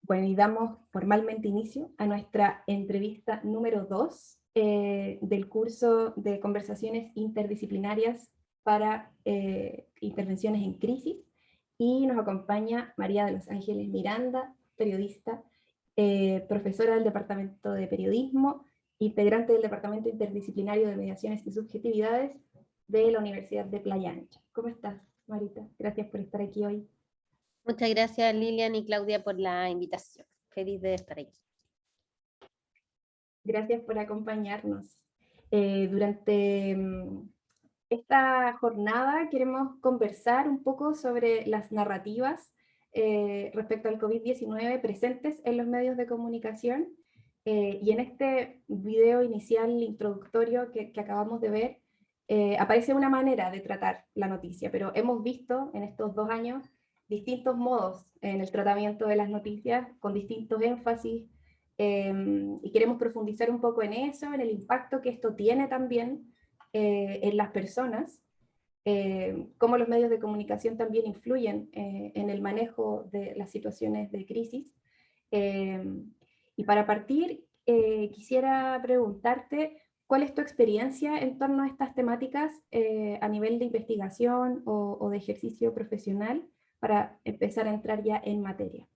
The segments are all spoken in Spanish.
Bueno, y damos formalmente inicio a nuestra entrevista número 2 del curso de conversaciones interdisciplinarias para intervenciones en crisis. Y nos acompaña María de los Ángeles Miranda, periodista, profesora del Departamento de Periodismo, integrante del Departamento Interdisciplinario de Mediaciones y Subjetividades de la Universidad de Playa Ancha. ¿Cómo estás, Marita? Gracias por estar aquí hoy. Muchas gracias, Lilian y Claudia, por la invitación. Feliz de estar aquí. Gracias por acompañarnos. Durante esta jornada queremos conversar un poco sobre las narrativas respecto al COVID-19 presentes en los medios de comunicación. Y en este video inicial introductorio que acabamos de ver, aparece una manera de tratar la noticia, pero hemos visto en estos 2 años distintos modos en el tratamiento de las noticias, con distintos énfasis, y queremos profundizar un poco en eso, en el impacto que esto tiene también en las personas, cómo los medios de comunicación también influyen en el manejo de las situaciones de crisis. Y para partir, quisiera preguntarte, ¿cuál es tu experiencia en torno a estas temáticas a nivel de investigación o de ejercicio profesional, para empezar a entrar ya en materia?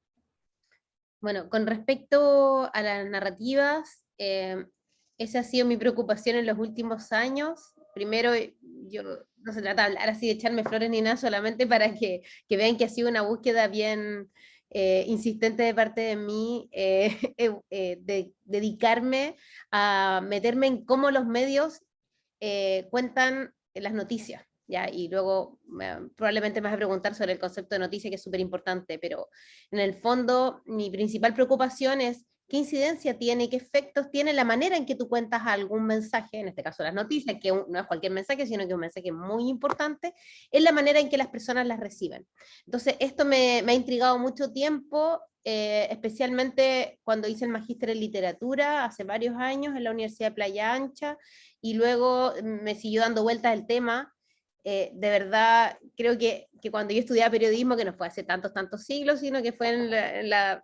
Bueno, con respecto a las narrativas, esa ha sido mi preocupación en los últimos años. Primero, yo no se trata de hablar así de echarme flores ni nada, solamente para que vean que ha sido una búsqueda bien insistente de parte de mí, de dedicarme a meterme en cómo los medios cuentan las noticias. ¿Ya? Y luego probablemente me vas a preguntar sobre el concepto de noticia, que es súper importante, pero en el fondo mi principal preocupación es qué incidencia tiene, qué efectos tiene la manera en que tú cuentas algún mensaje, en este caso las noticias, que no es cualquier mensaje, sino que es un mensaje muy importante, es la manera en que las personas las reciben. Entonces, esto me ha intrigado mucho tiempo, especialmente cuando hice el magíster en literatura hace varios años en la Universidad de Playa Ancha, y luego me siguió dando vueltas el tema. De verdad, creo que cuando yo estudiaba periodismo, que no fue hace tantos siglos, sino que fue en la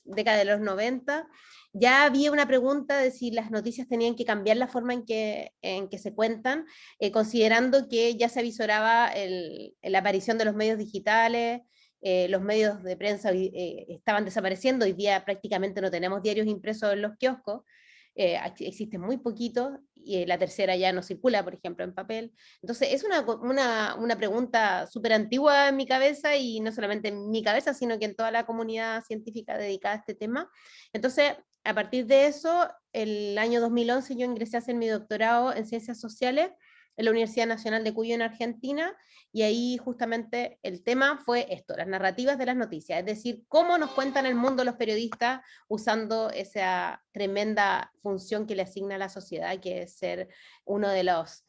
década de los 90, ya había una pregunta de si las noticias tenían que cambiar la forma en que se cuentan, considerando que ya se avisoraba la aparición de los medios digitales, los medios de prensa estaban desapareciendo, hoy día prácticamente no tenemos diarios impresos en los kioscos, existen muy poquitos, y la tercera ya no circula, por ejemplo, en papel. Entonces, es una pregunta súper antigua en mi cabeza, y no solamente en mi cabeza, sino que en toda la comunidad científica dedicada a este tema. Entonces, a partir de eso, el año 2011 yo ingresé a hacer mi doctorado en Ciencias Sociales en la Universidad Nacional de Cuyo, en Argentina, y ahí justamente el tema fue esto, las narrativas de las noticias, es decir, cómo nos cuentan el mundo los periodistas usando esa tremenda función que le asigna a la sociedad, que es ser uno de las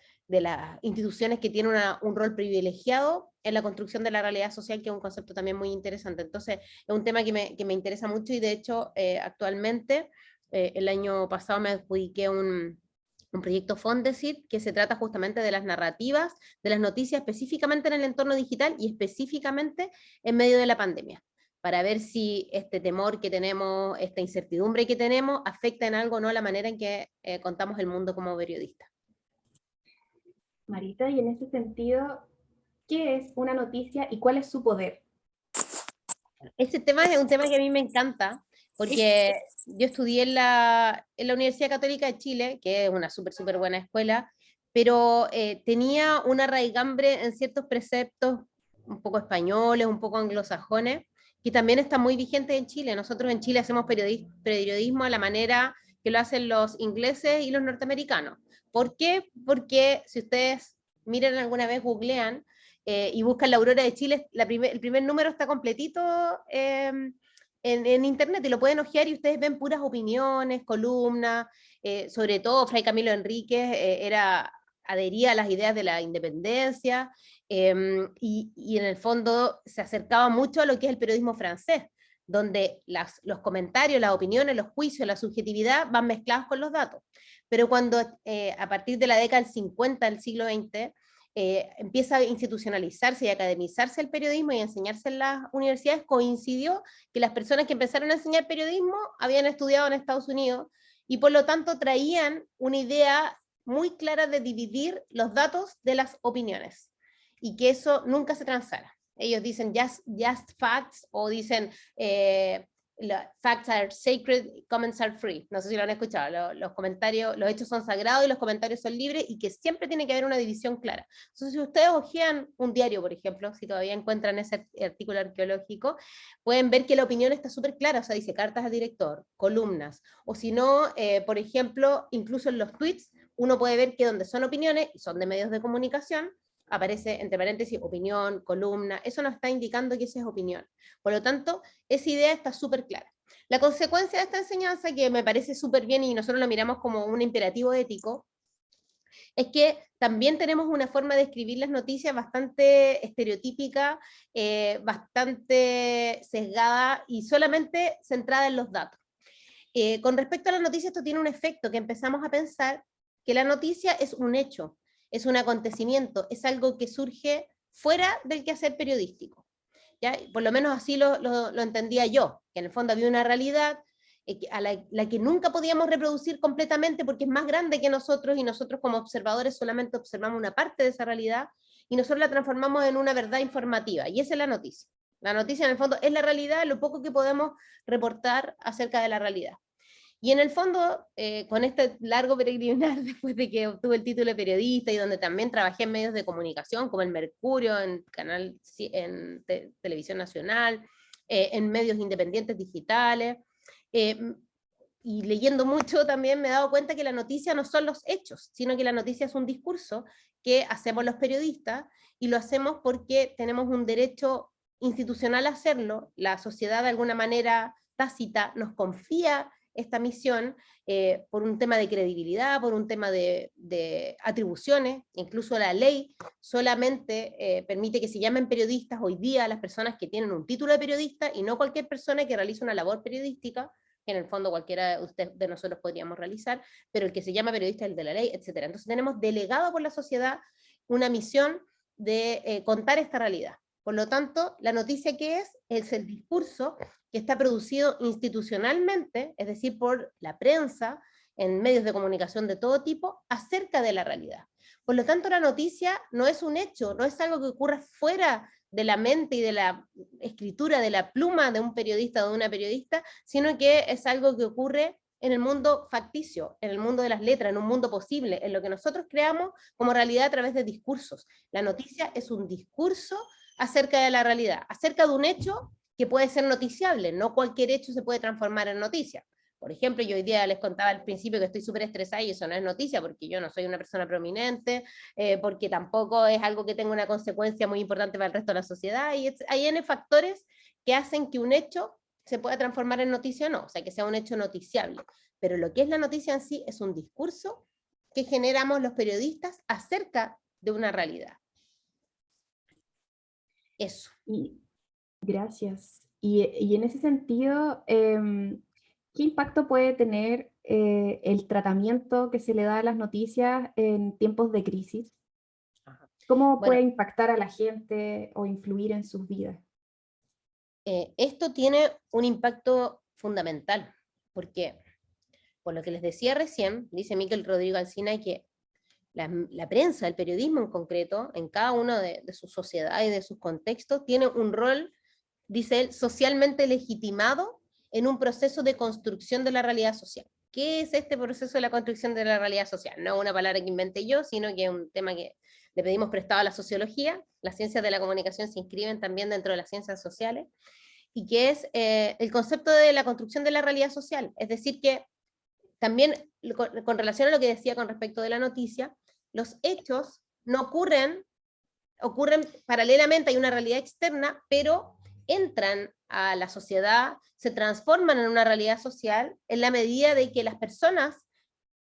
instituciones que tiene un rol privilegiado en la construcción de la realidad social, que es un concepto también muy interesante. Entonces, es un tema que me interesa mucho, y de hecho, actualmente, el año pasado me adjudiqué un proyecto Fondesit, que se trata justamente de las narrativas, de las noticias, específicamente en el entorno digital y específicamente en medio de la pandemia, para ver si este temor que tenemos, esta incertidumbre que tenemos, afecta en algo o no la manera en que contamos el mundo como periodistas. Marita, y en ese sentido, ¿qué es una noticia y cuál es su poder? Ese tema es un tema que a mí me encanta, porque yo estudié en la Universidad Católica de Chile, que es una súper buena escuela, pero tenía una raigambre en ciertos preceptos un poco españoles, un poco anglosajones, que también están muy vigentes en Chile. Nosotros en Chile hacemos periodismo a la manera que lo hacen los ingleses y los norteamericanos. ¿Por qué? Porque si ustedes miren alguna vez, googlean, y buscan la Aurora de Chile, el primer número está completito en internet, y lo pueden ojear, y ustedes ven puras opiniones, columnas, sobre todo Fray Camilo Enríquez adhería a las ideas de la independencia, y en el fondo se acercaba mucho a lo que es el periodismo francés, donde los comentarios, las opiniones, los juicios, la subjetividad van mezclados con los datos. Pero cuando a partir de la década del 50 del siglo XX, empieza a institucionalizarse y academizarse el periodismo y a enseñarse en las universidades, coincidió que las personas que empezaron a enseñar periodismo habían estudiado en Estados Unidos y por lo tanto traían una idea muy clara de dividir los datos de las opiniones y que eso nunca se transara. Ellos dicen just facts o dicen facts are sacred, comments are free. No sé si lo han escuchado. Los comentarios, los hechos son sagrados y los comentarios son libres y que siempre tiene que haber una división clara. Entonces, si ustedes hojean un diario, por ejemplo, si todavía encuentran ese artículo arqueológico, pueden ver que la opinión está súper clara, o sea, dice cartas al director, columnas, o si no, por ejemplo, incluso en los tweets, uno puede ver que donde son opiniones, y son de medios de comunicación, aparece entre paréntesis opinión, columna, eso nos está indicando que esa es opinión. Por lo tanto, esa idea está súper clara. La consecuencia de esta enseñanza, que me parece súper bien y nosotros lo miramos como un imperativo ético, es que también tenemos una forma de escribir las noticias bastante estereotípica, bastante sesgada y solamente centrada en los datos. Con respecto a la noticia, esto tiene un efecto, que empezamos a pensar que la noticia es un hecho, es un acontecimiento, es algo que surge fuera del quehacer periodístico. ¿Ya? Por lo menos así lo entendía yo, que en el fondo había una realidad a la que nunca podíamos reproducir completamente porque es más grande que nosotros y nosotros como observadores solamente observamos una parte de esa realidad y nosotros la transformamos en una verdad informativa, y esa es la noticia. La noticia en el fondo es la realidad, lo poco que podemos reportar acerca de la realidad. Y en el fondo, con este largo peregrinar, después de que obtuve el título de periodista y donde también trabajé en medios de comunicación, como el Mercurio, en Televisión Nacional, en medios independientes digitales, y leyendo mucho también me he dado cuenta que la noticia no son los hechos, sino que la noticia es un discurso que hacemos los periodistas, y lo hacemos porque tenemos un derecho institucional a hacerlo. La sociedad de alguna manera tácita nos confía esta misión por un tema de credibilidad, por un tema de atribuciones. Incluso la ley solamente permite que se llamen periodistas hoy día a las personas que tienen un título de periodista y no cualquier persona que realice una labor periodística, que en el fondo cualquiera de nosotros podríamos realizar, pero el que se llama periodista es el de la ley, etc. Entonces tenemos delegado por la sociedad una misión de contar esta realidad. Por lo tanto, la noticia que es el discurso que está producido institucionalmente, es decir, por la prensa, en medios de comunicación de todo tipo, acerca de la realidad. Por lo tanto, la noticia no es un hecho, no es algo que ocurra fuera de la mente y de la escritura, de la pluma de un periodista o de una periodista, sino que es algo que ocurre en el mundo facticio, en el mundo de las letras, en un mundo posible, en lo que nosotros creamos como realidad a través de discursos. La noticia es un discurso acerca de la realidad, acerca de un hecho que puede ser noticiable. No cualquier hecho se puede transformar en noticia. Por ejemplo, yo hoy día les contaba al principio que estoy súper estresada y eso no es noticia porque yo no soy una persona prominente, porque tampoco es algo que tenga una consecuencia muy importante para el resto de la sociedad, y hay N factores que hacen que un hecho se pueda transformar en noticia o no, o sea, que sea un hecho noticiable. Pero lo que es la noticia en sí es un discurso que generamos los periodistas acerca de una realidad. Eso. Y, gracias. Y en ese sentido, ¿qué impacto puede tener el tratamiento que se le da a las noticias en tiempos de crisis? ¿Cómo Bueno, puede impactar a la gente o influir en sus vidas? esto tiene un impacto fundamental, porque, por lo que les decía recién, dice Miquel Rodrigo Alsina que la prensa, el periodismo en concreto, en cada uno de sus sociedades y de sus contextos, tiene un rol, dice él, socialmente legitimado en un proceso de construcción de la realidad social. ¿Qué es este proceso de la construcción de la realidad social? No es una palabra que inventé yo, sino que es un tema que le pedimos prestado a la sociología. Las ciencias de la comunicación se inscriben también dentro de las ciencias sociales, y que es el concepto de la construcción de la realidad social. Es decir, que también con relación a lo que decía con respecto de la noticia, los hechos no ocurren paralelamente, hay una realidad externa, pero entran a la sociedad, se transforman en una realidad social en la medida de que las personas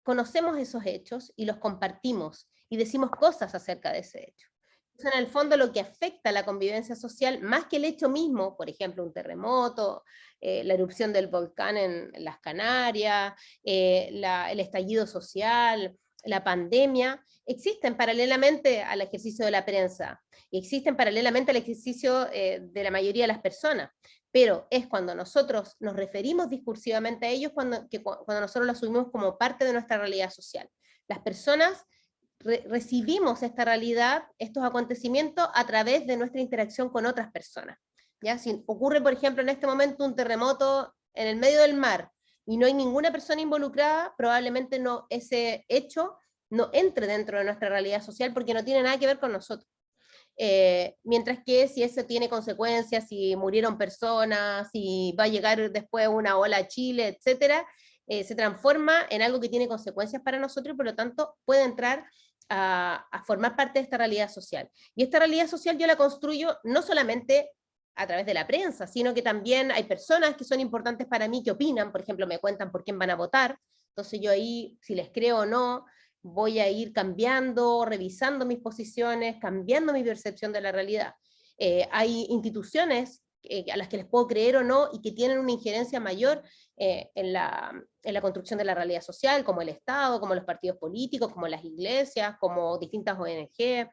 conocemos esos hechos y los compartimos y decimos cosas acerca de ese hecho. Entonces, en el fondo, lo que afecta a la convivencia social, más que el hecho mismo, por ejemplo, un terremoto, la erupción del volcán en las Canarias, el estallido social, la pandemia, existen paralelamente al ejercicio de la prensa, y existen paralelamente al ejercicio de la mayoría de las personas, pero es cuando nosotros nos referimos discursivamente a ellos cuando nosotros lo asumimos como parte de nuestra realidad social. Las personas recibimos esta realidad, estos acontecimientos, a través de nuestra interacción con otras personas. ¿Ya? Si ocurre, por ejemplo, en este momento un terremoto en el medio del mar y no hay ninguna persona involucrada, probablemente ese hecho no entre dentro de nuestra realidad social porque no tiene nada que ver con nosotros. Mientras que si eso tiene consecuencias, si murieron personas, si va a llegar después una ola a Chile, etcétera, se transforma en algo que tiene consecuencias para nosotros y por lo tanto puede entrar a formar parte de esta realidad social. Y esta realidad social yo la construyo no solamente a través de la prensa, sino que también hay personas que son importantes para mí que opinan, por ejemplo, me cuentan por quién van a votar, entonces yo ahí, si les creo o no, voy a ir cambiando, revisando mis posiciones, cambiando mi percepción de la realidad. Hay instituciones a las que les puedo creer o no y que tienen una injerencia mayor en la construcción de la realidad social, como el Estado, como los partidos políticos, como las iglesias, como distintas ONG,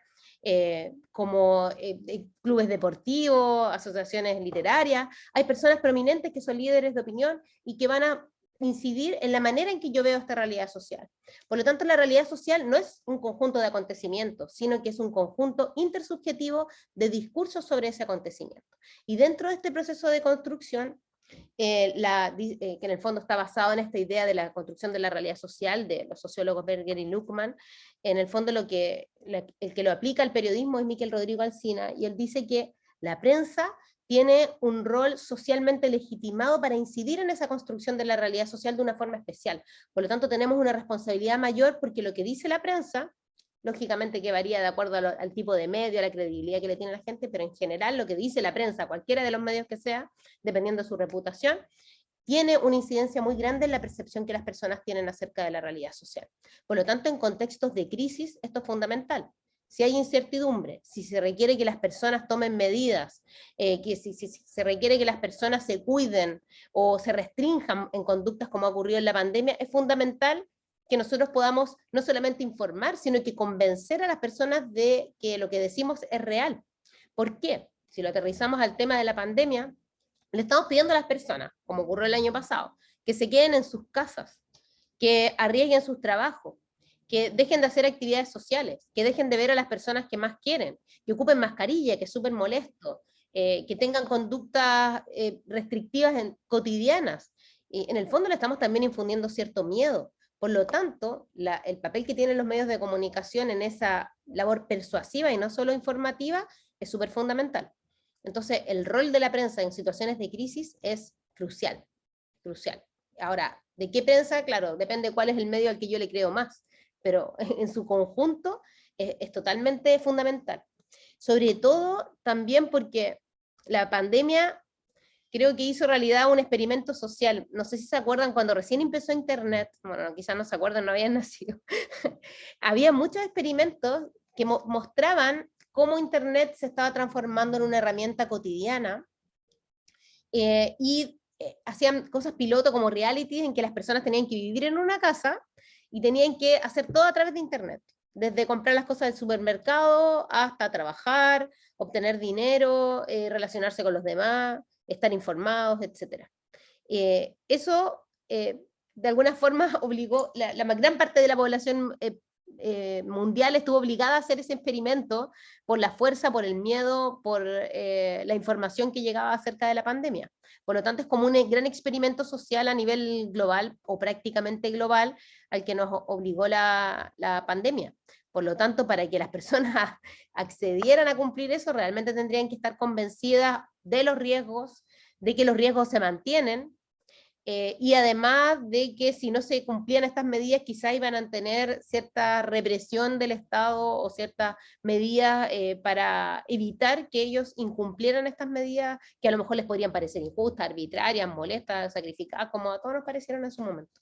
como clubes deportivos, asociaciones literarias. Hay personas prominentes que son líderes de opinión y que van a incidir en la manera en que yo veo esta realidad social. Por lo tanto, la realidad social no es un conjunto de acontecimientos, sino que es un conjunto intersubjetivo de discursos sobre ese acontecimiento. Y dentro de este proceso de construcción, que en el fondo está basado en esta idea de la construcción de la realidad social de los sociólogos Berger y Luckmann, en el fondo el que lo aplica al periodismo es Miquel Rodrigo Alsina, y él dice que la prensa tiene un rol socialmente legitimado para incidir en esa construcción de la realidad social de una forma especial. Por lo tanto, tenemos una responsabilidad mayor porque lo que dice la prensa, lógicamente que varía de acuerdo al tipo de medio, a la credibilidad que le tiene la gente, pero en general lo que dice la prensa, cualquiera de los medios que sea, dependiendo de su reputación, tiene una incidencia muy grande en la percepción que las personas tienen acerca de la realidad social. Por lo tanto, en contextos de crisis, esto es fundamental. Si hay incertidumbre, si se requiere que las personas tomen medidas, que si se requiere que las personas se cuiden o se restrinjan en conductas como ha ocurrido en la pandemia, es fundamental que nosotros podamos no solamente informar, sino que convencer a las personas de que lo que decimos es real. ¿Por qué? Si lo aterrizamos al tema de la pandemia, le estamos pidiendo a las personas, como ocurrió el año pasado, que se queden en sus casas, que arriesguen sus trabajos, que dejen de hacer actividades sociales, que dejen de ver a las personas que más quieren, que ocupen mascarilla, que es súper molesto, que tengan conductas restrictivas cotidianas. Y en el fondo le estamos también infundiendo cierto miedo. Por lo tanto, el papel que tienen los medios de comunicación en esa labor persuasiva y no solo informativa es súper fundamental. Entonces, el rol de la prensa en situaciones de crisis es crucial, crucial. Ahora, ¿de qué prensa? Claro, depende cuál es el medio al que yo le creo más, pero en su conjunto es totalmente fundamental. Sobre todo también porque la pandemia creo que hizo realidad un experimento social. No sé si se acuerdan cuando recién empezó Internet, bueno, quizás no se acuerdan, no habían nacido. Había muchos experimentos que mostraban cómo Internet se estaba transformando en una herramienta cotidiana y hacían cosas piloto como reality en que las personas tenían que vivir en una casa y tenían que hacer todo a través de Internet, desde comprar las cosas del supermercado hasta trabajar, obtener dinero, relacionarse con los demás, estar informados, etc. Eso, de alguna forma, obligó, la gran parte de la población mundial estuvo obligada a hacer ese experimento por la fuerza, por el miedo, por la información que llegaba acerca de la pandemia. Por lo tanto, es como un gran experimento social a nivel global o prácticamente global al que nos obligó la pandemia. Por lo tanto, para que las personas accedieran a cumplir eso, realmente tendrían que estar convencidas de los riesgos, de que los riesgos se mantienen, y además de que si no se cumplían estas medidas quizá iban a tener cierta represión del Estado o ciertas medidas para evitar que ellos incumplieran estas medidas que a lo mejor les podrían parecer injustas, arbitrarias, molestas, sacrificadas, como a todos nos parecieron en su momento.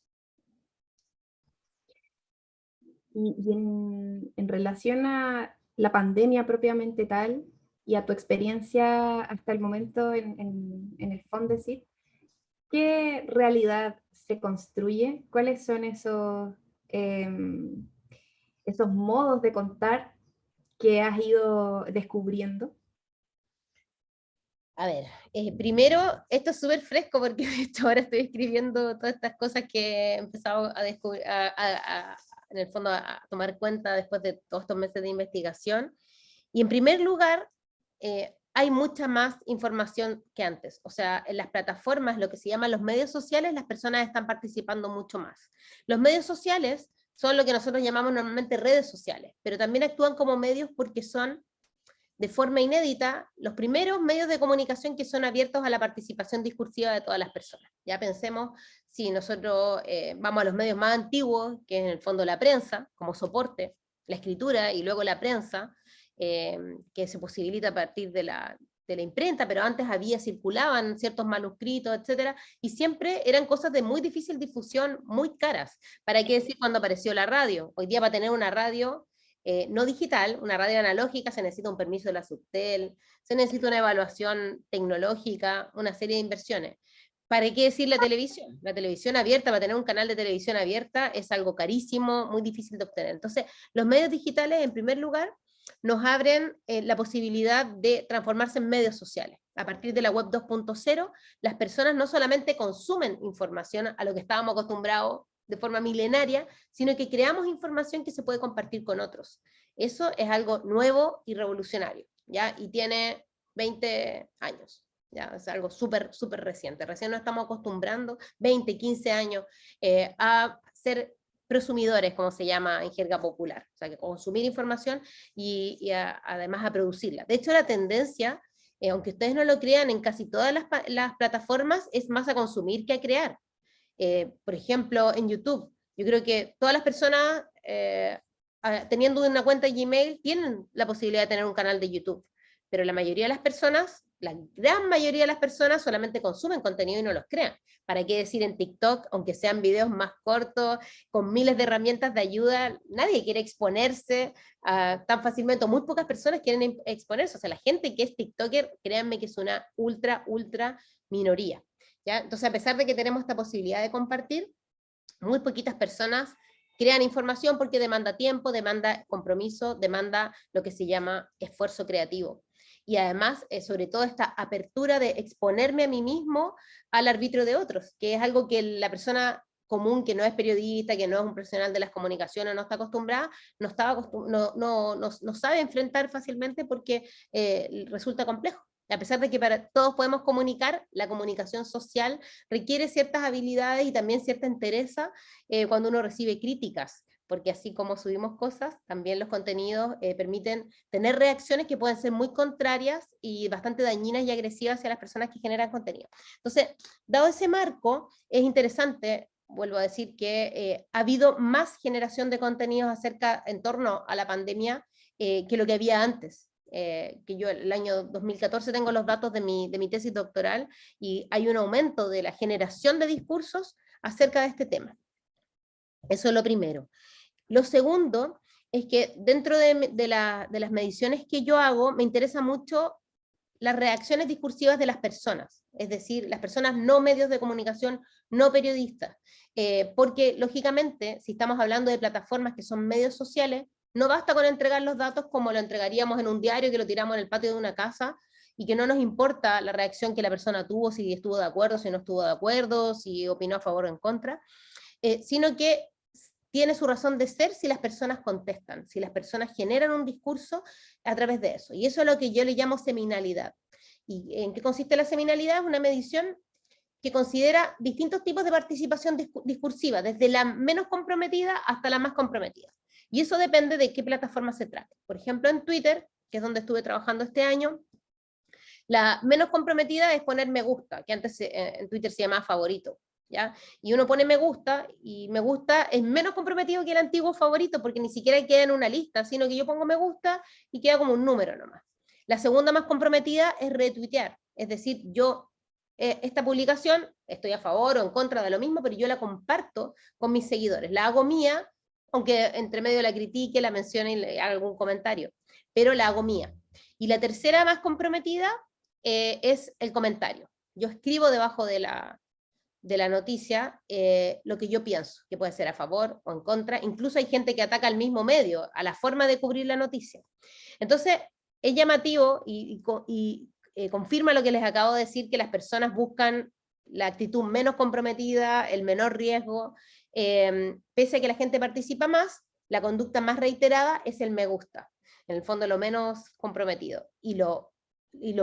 Y en relación a la pandemia propiamente tal y a tu experiencia hasta el momento en el Fondesit, ¿qué realidad se construye? ¿Cuáles son esos esos modos de contar que has ido descubriendo? A ver, primero, esto es súper fresco porque de hecho ahora estoy escribiendo todas estas cosas que he empezado a descubrir, en el fondo a tomar cuenta después de todos estos meses de investigación. Y en primer lugar, hay mucha más información que antes. O sea, en las plataformas, lo que se llaman los medios sociales, las personas están participando mucho más. Los medios sociales son lo que nosotros llamamos normalmente redes sociales, pero también actúan como medios porque son de forma inédita los primeros medios de comunicación que son abiertos a la participación discursiva de todas las personas. Ya pensemos, si nosotros vamos a los medios más antiguos, que es en el fondo la prensa, como soporte, la escritura y luego la prensa, que se posibilita a partir de la imprenta, pero antes circulaban ciertos manuscritos, etcétera, y siempre eran cosas de muy difícil difusión, muy caras. ¿Para qué decir cuando apareció la radio? Hoy día para tener una radio no digital, una radio analógica, se necesita un permiso de la Subtel, se necesita una evaluación tecnológica, una serie de inversiones. ¿Para qué decir la televisión? La televisión abierta, para tener un canal de televisión abierta, es algo carísimo, muy difícil de obtener. Entonces, los medios digitales, en primer lugar, nos abren la posibilidad de transformarse en medios sociales. A partir de la web 2.0, las personas no solamente consumen información a lo que estábamos acostumbrados de forma milenaria, sino que creamos información que se puede compartir con otros. Eso es algo nuevo y revolucionario, ¿ya? Y tiene 20 años, ¿ya? Es algo súper, súper reciente. Recién nos estamos acostumbrando, 20, 15 años, a ser prosumidores, como se llama en jerga popular, o sea, que consumir información y además a producirla. De hecho, la tendencia, aunque ustedes no lo crean, en casi todas las plataformas es más a consumir que a crear. Por ejemplo, en YouTube, yo creo que todas las personas teniendo una cuenta de Gmail tienen la posibilidad de tener un canal de YouTube, pero la mayoría de las personas, la gran mayoría de las personas solamente consumen contenido y no los crean. ¿Para qué decir en TikTok, aunque sean videos más cortos, con miles de herramientas de ayuda? Nadie quiere exponerse tan fácilmente, o muy pocas personas quieren exponerse. O sea, la gente que es TikToker, créanme que es una ultra, ultra minoría. ¿Ya? Entonces, a pesar de que tenemos esta posibilidad de compartir, muy poquitas personas crean información porque demanda tiempo, demanda compromiso, demanda lo que se llama esfuerzo creativo. Y además, sobre todo esta apertura de exponerme a mí mismo al arbitrio de otros, que es algo que la persona común, que no es periodista, que no es un profesional de las comunicaciones, no está acostumbrada, no sabe enfrentar fácilmente porque resulta complejo. A pesar de que para todos podemos comunicar, la comunicación social requiere ciertas habilidades y también cierta entereza cuando uno recibe críticas, porque así como subimos cosas, también los contenidos permiten tener reacciones que pueden ser muy contrarias y bastante dañinas y agresivas hacia las personas que generan contenido. Entonces, dado ese marco, es interesante, vuelvo a decir, que ha habido más generación de contenidos en torno a la pandemia que lo que había antes. Que yo el año 2014 tengo los datos de mi tesis doctoral y hay un aumento de la generación de discursos acerca de este tema. Eso es lo primero. Lo segundo es que dentro de las mediciones que yo hago, me interesa mucho las reacciones discursivas de las personas, es decir, las personas no medios de comunicación, no periodistas, porque lógicamente, si estamos hablando de plataformas que son medios sociales, no basta con entregar los datos como lo entregaríamos en un diario que lo tiramos en el patio de una casa y que no nos importa la reacción que la persona tuvo, si estuvo de acuerdo, si no estuvo de acuerdo, si opinó a favor o en contra, sino que tiene su razón de ser si las personas contestan, si las personas generan un discurso a través de eso. Y eso es lo que yo le llamo seminalidad. ¿Y en qué consiste la seminalidad? Es una medición que considera distintos tipos de participación discursiva, desde la menos comprometida hasta la más comprometida. Y eso depende de qué plataforma se trate. Por ejemplo, en Twitter, que es donde estuve trabajando este año, la menos comprometida es poner me gusta, que antes en Twitter se llamaba favorito. ¿Ya? Y uno pone me gusta, y me gusta es menos comprometido que el antiguo favorito, porque ni siquiera queda en una lista, sino que yo pongo me gusta y queda como un número nomás. La segunda más comprometida es retuitear, es decir, yo esta publicación estoy a favor o en contra de lo mismo, pero yo la comparto con mis seguidores, la hago mía, aunque entre medio la critique, la mencione y le haga algún comentario, pero la hago mía. Y la tercera más comprometida es el comentario. Yo escribo debajo de de la noticia lo que yo pienso, que puede ser a favor o en contra. Incluso hay gente que ataca al mismo medio, a la forma de cubrir la noticia. Entonces, es llamativo y confirma lo que les acabo de decir, que las personas buscan la actitud menos comprometida, el menor riesgo, pese a que la gente participa más, la conducta más reiterada es el me gusta, en el fondo lo menos comprometido, y lo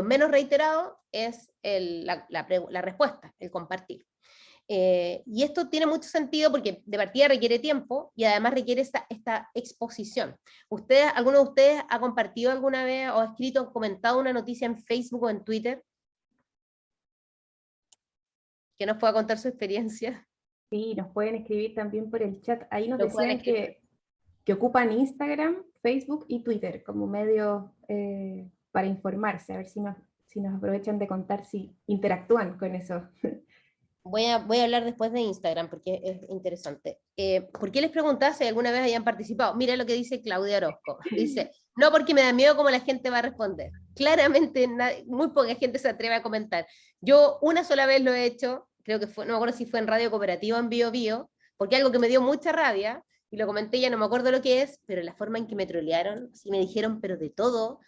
menos reiterado es la respuesta, el compartir. Y esto tiene mucho sentido porque de partida requiere tiempo y además requiere esta exposición. ¿Alguno de ustedes ha compartido alguna vez o ha escrito o comentado una noticia en Facebook o en Twitter? Que nos pueda contar su experiencia. Sí, nos pueden escribir también por el chat. Ahí nos Lo pueden decían escribir. que ocupan Instagram, Facebook y Twitter como medios para informarse, a ver si nos aprovechan de contar si interactúan con eso. Voy a hablar después de Instagram porque es interesante. ¿Por qué les preguntaba si alguna vez habían participado? Mira lo que dice Claudia Orozco. Dice, no porque me da miedo cómo la gente va a responder. Claramente muy poca gente se atreve a comentar. Yo una sola vez lo he hecho, creo que fue, no me acuerdo si fue en Radio Cooperativa o en Bio Bio, porque algo que me dio mucha rabia, y lo comenté, ya no me acuerdo lo que es, pero la forma en que me trolearon, sí me dijeron, pero de todo,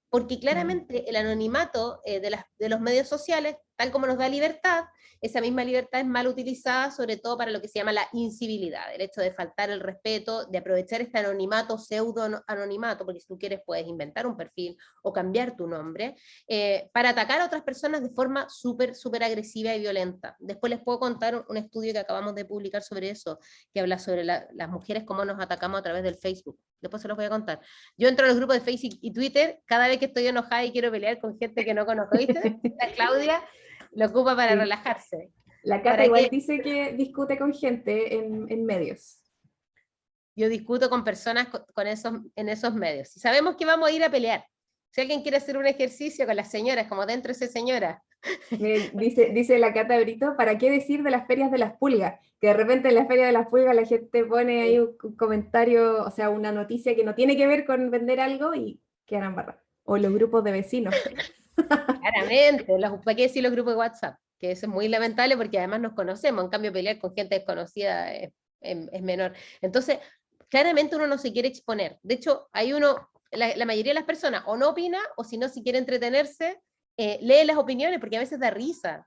porque claramente el anonimato de los medios sociales, tal como nos da libertad, esa misma libertad es mal utilizada, sobre todo para lo que se llama la incivilidad, el hecho de faltar el respeto, de aprovechar este anonimato, pseudo-anonimato, porque si tú quieres puedes inventar un perfil o cambiar tu nombre, para atacar a otras personas de forma súper agresiva y violenta. Después les puedo contar un estudio que acabamos de publicar sobre eso, que habla sobre las mujeres, cómo nos atacamos a través del Facebook. Después se los voy a contar. Yo entro a los grupos de Facebook y Twitter cada vez que estoy enojada y quiero pelear con gente que no conozco, ¿viste? La Claudia lo ocupa para relajarse. La Cata ¿Para igual qué? dice que discute con gente en medios. Yo discuto con personas en esos medios. Si sabemos que vamos a ir a pelear, si alguien quiere hacer un ejercicio con las señoras, como dentro de esa señora. Dice la Cata Brito, ¿para qué decir de las ferias de las pulgas? Que de repente en la feria de las pulgas la gente pone ahí un comentario, o sea, una noticia que no tiene que ver con vender algo y quedan embarrados. O los grupos de vecinos. Claramente, ¿para qué decir los grupos de WhatsApp? Que eso es muy lamentable porque además nos conocemos, en cambio pelear con gente desconocida es menor. Entonces, claramente uno no se quiere exponer. De hecho, la mayoría de las personas o no opina, o si no, si quiere entretenerse, lee las opiniones, porque a veces da risa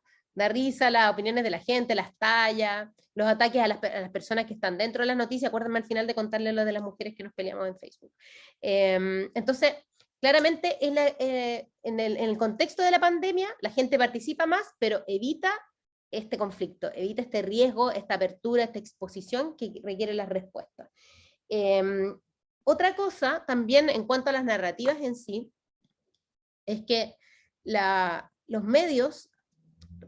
las opiniones de la gente, las tallas, los ataques a las personas que están dentro de las noticias. Acuérdenme al final de contarles lo de las mujeres que nos peleamos en Facebook. Entonces, claramente en el contexto de la pandemia la gente participa más, pero evita este conflicto, evita este riesgo, esta apertura, esta exposición que requiere las respuestas. Otra cosa también en cuanto a las narrativas en sí, es que los medios,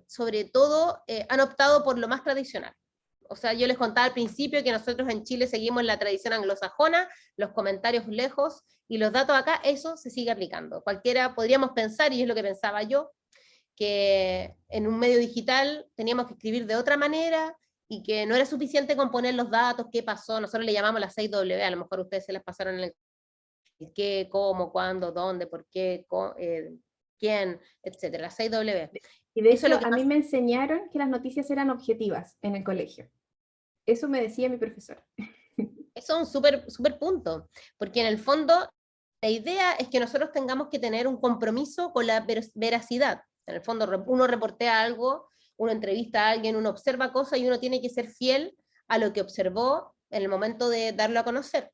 sobre todo, han optado por lo más tradicional. O sea, yo les contaba al principio que nosotros en Chile seguimos la tradición anglosajona, los comentarios lejos, y los datos acá, eso se sigue aplicando. Cualquiera podríamos pensar, y es lo que pensaba yo, que en un medio digital teníamos que escribir de otra manera, y que no era suficiente con poner los datos, qué pasó, nosotros le llamamos las 6W, a lo mejor ustedes se las pasaron en el qué, cómo, cuándo, dónde, por qué, quién, etcétera, las 6W. Y de Eso es hecho, lo que a más. mí me enseñaron que las noticias eran objetivas en el colegio. Eso me decía mi profesor. Eso es un súper punto, porque en el fondo la idea es que nosotros tengamos que tener un compromiso con la veracidad. En el fondo uno reportea algo, uno entrevista a alguien, uno observa cosas y uno tiene que ser fiel a lo que observó en el momento de darlo a conocer.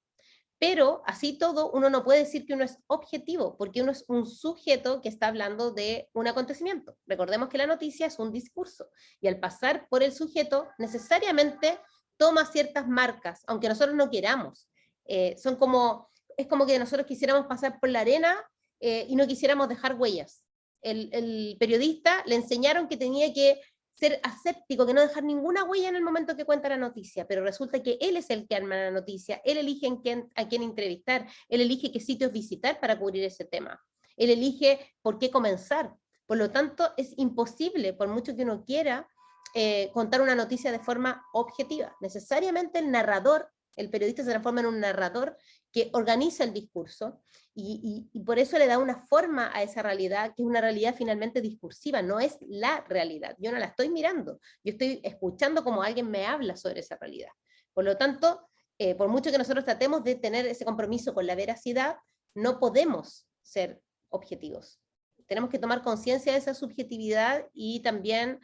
Pero así todo, uno no puede decir que uno es objetivo, porque uno es un sujeto que está hablando de un acontecimiento. Recordemos que la noticia es un discurso, y al pasar por el sujeto, necesariamente toma ciertas marcas, aunque nosotros no queramos. Es como que nosotros quisiéramos pasar por la arena y no quisiéramos dejar huellas. El periodista le enseñaron que tenía que ser aséptico, que no dejar ninguna huella en el momento que cuenta la noticia, pero resulta que él es el que arma la noticia, él elige a quién entrevistar, él elige qué sitios visitar para cubrir ese tema, él elige por qué comenzar. Por lo tanto, es imposible, por mucho que uno quiera, contar una noticia de forma objetiva. Necesariamente el narrador el periodista se transforma en un narrador que organiza el discurso, y por eso le da una forma a esa realidad, que es una realidad finalmente discursiva, no es la realidad. Yo no la estoy mirando, yo estoy escuchando como alguien me habla sobre esa realidad. Por lo tanto, por mucho que nosotros tratemos de tener ese compromiso con la veracidad, no podemos ser objetivos. Tenemos que tomar conciencia de esa subjetividad y también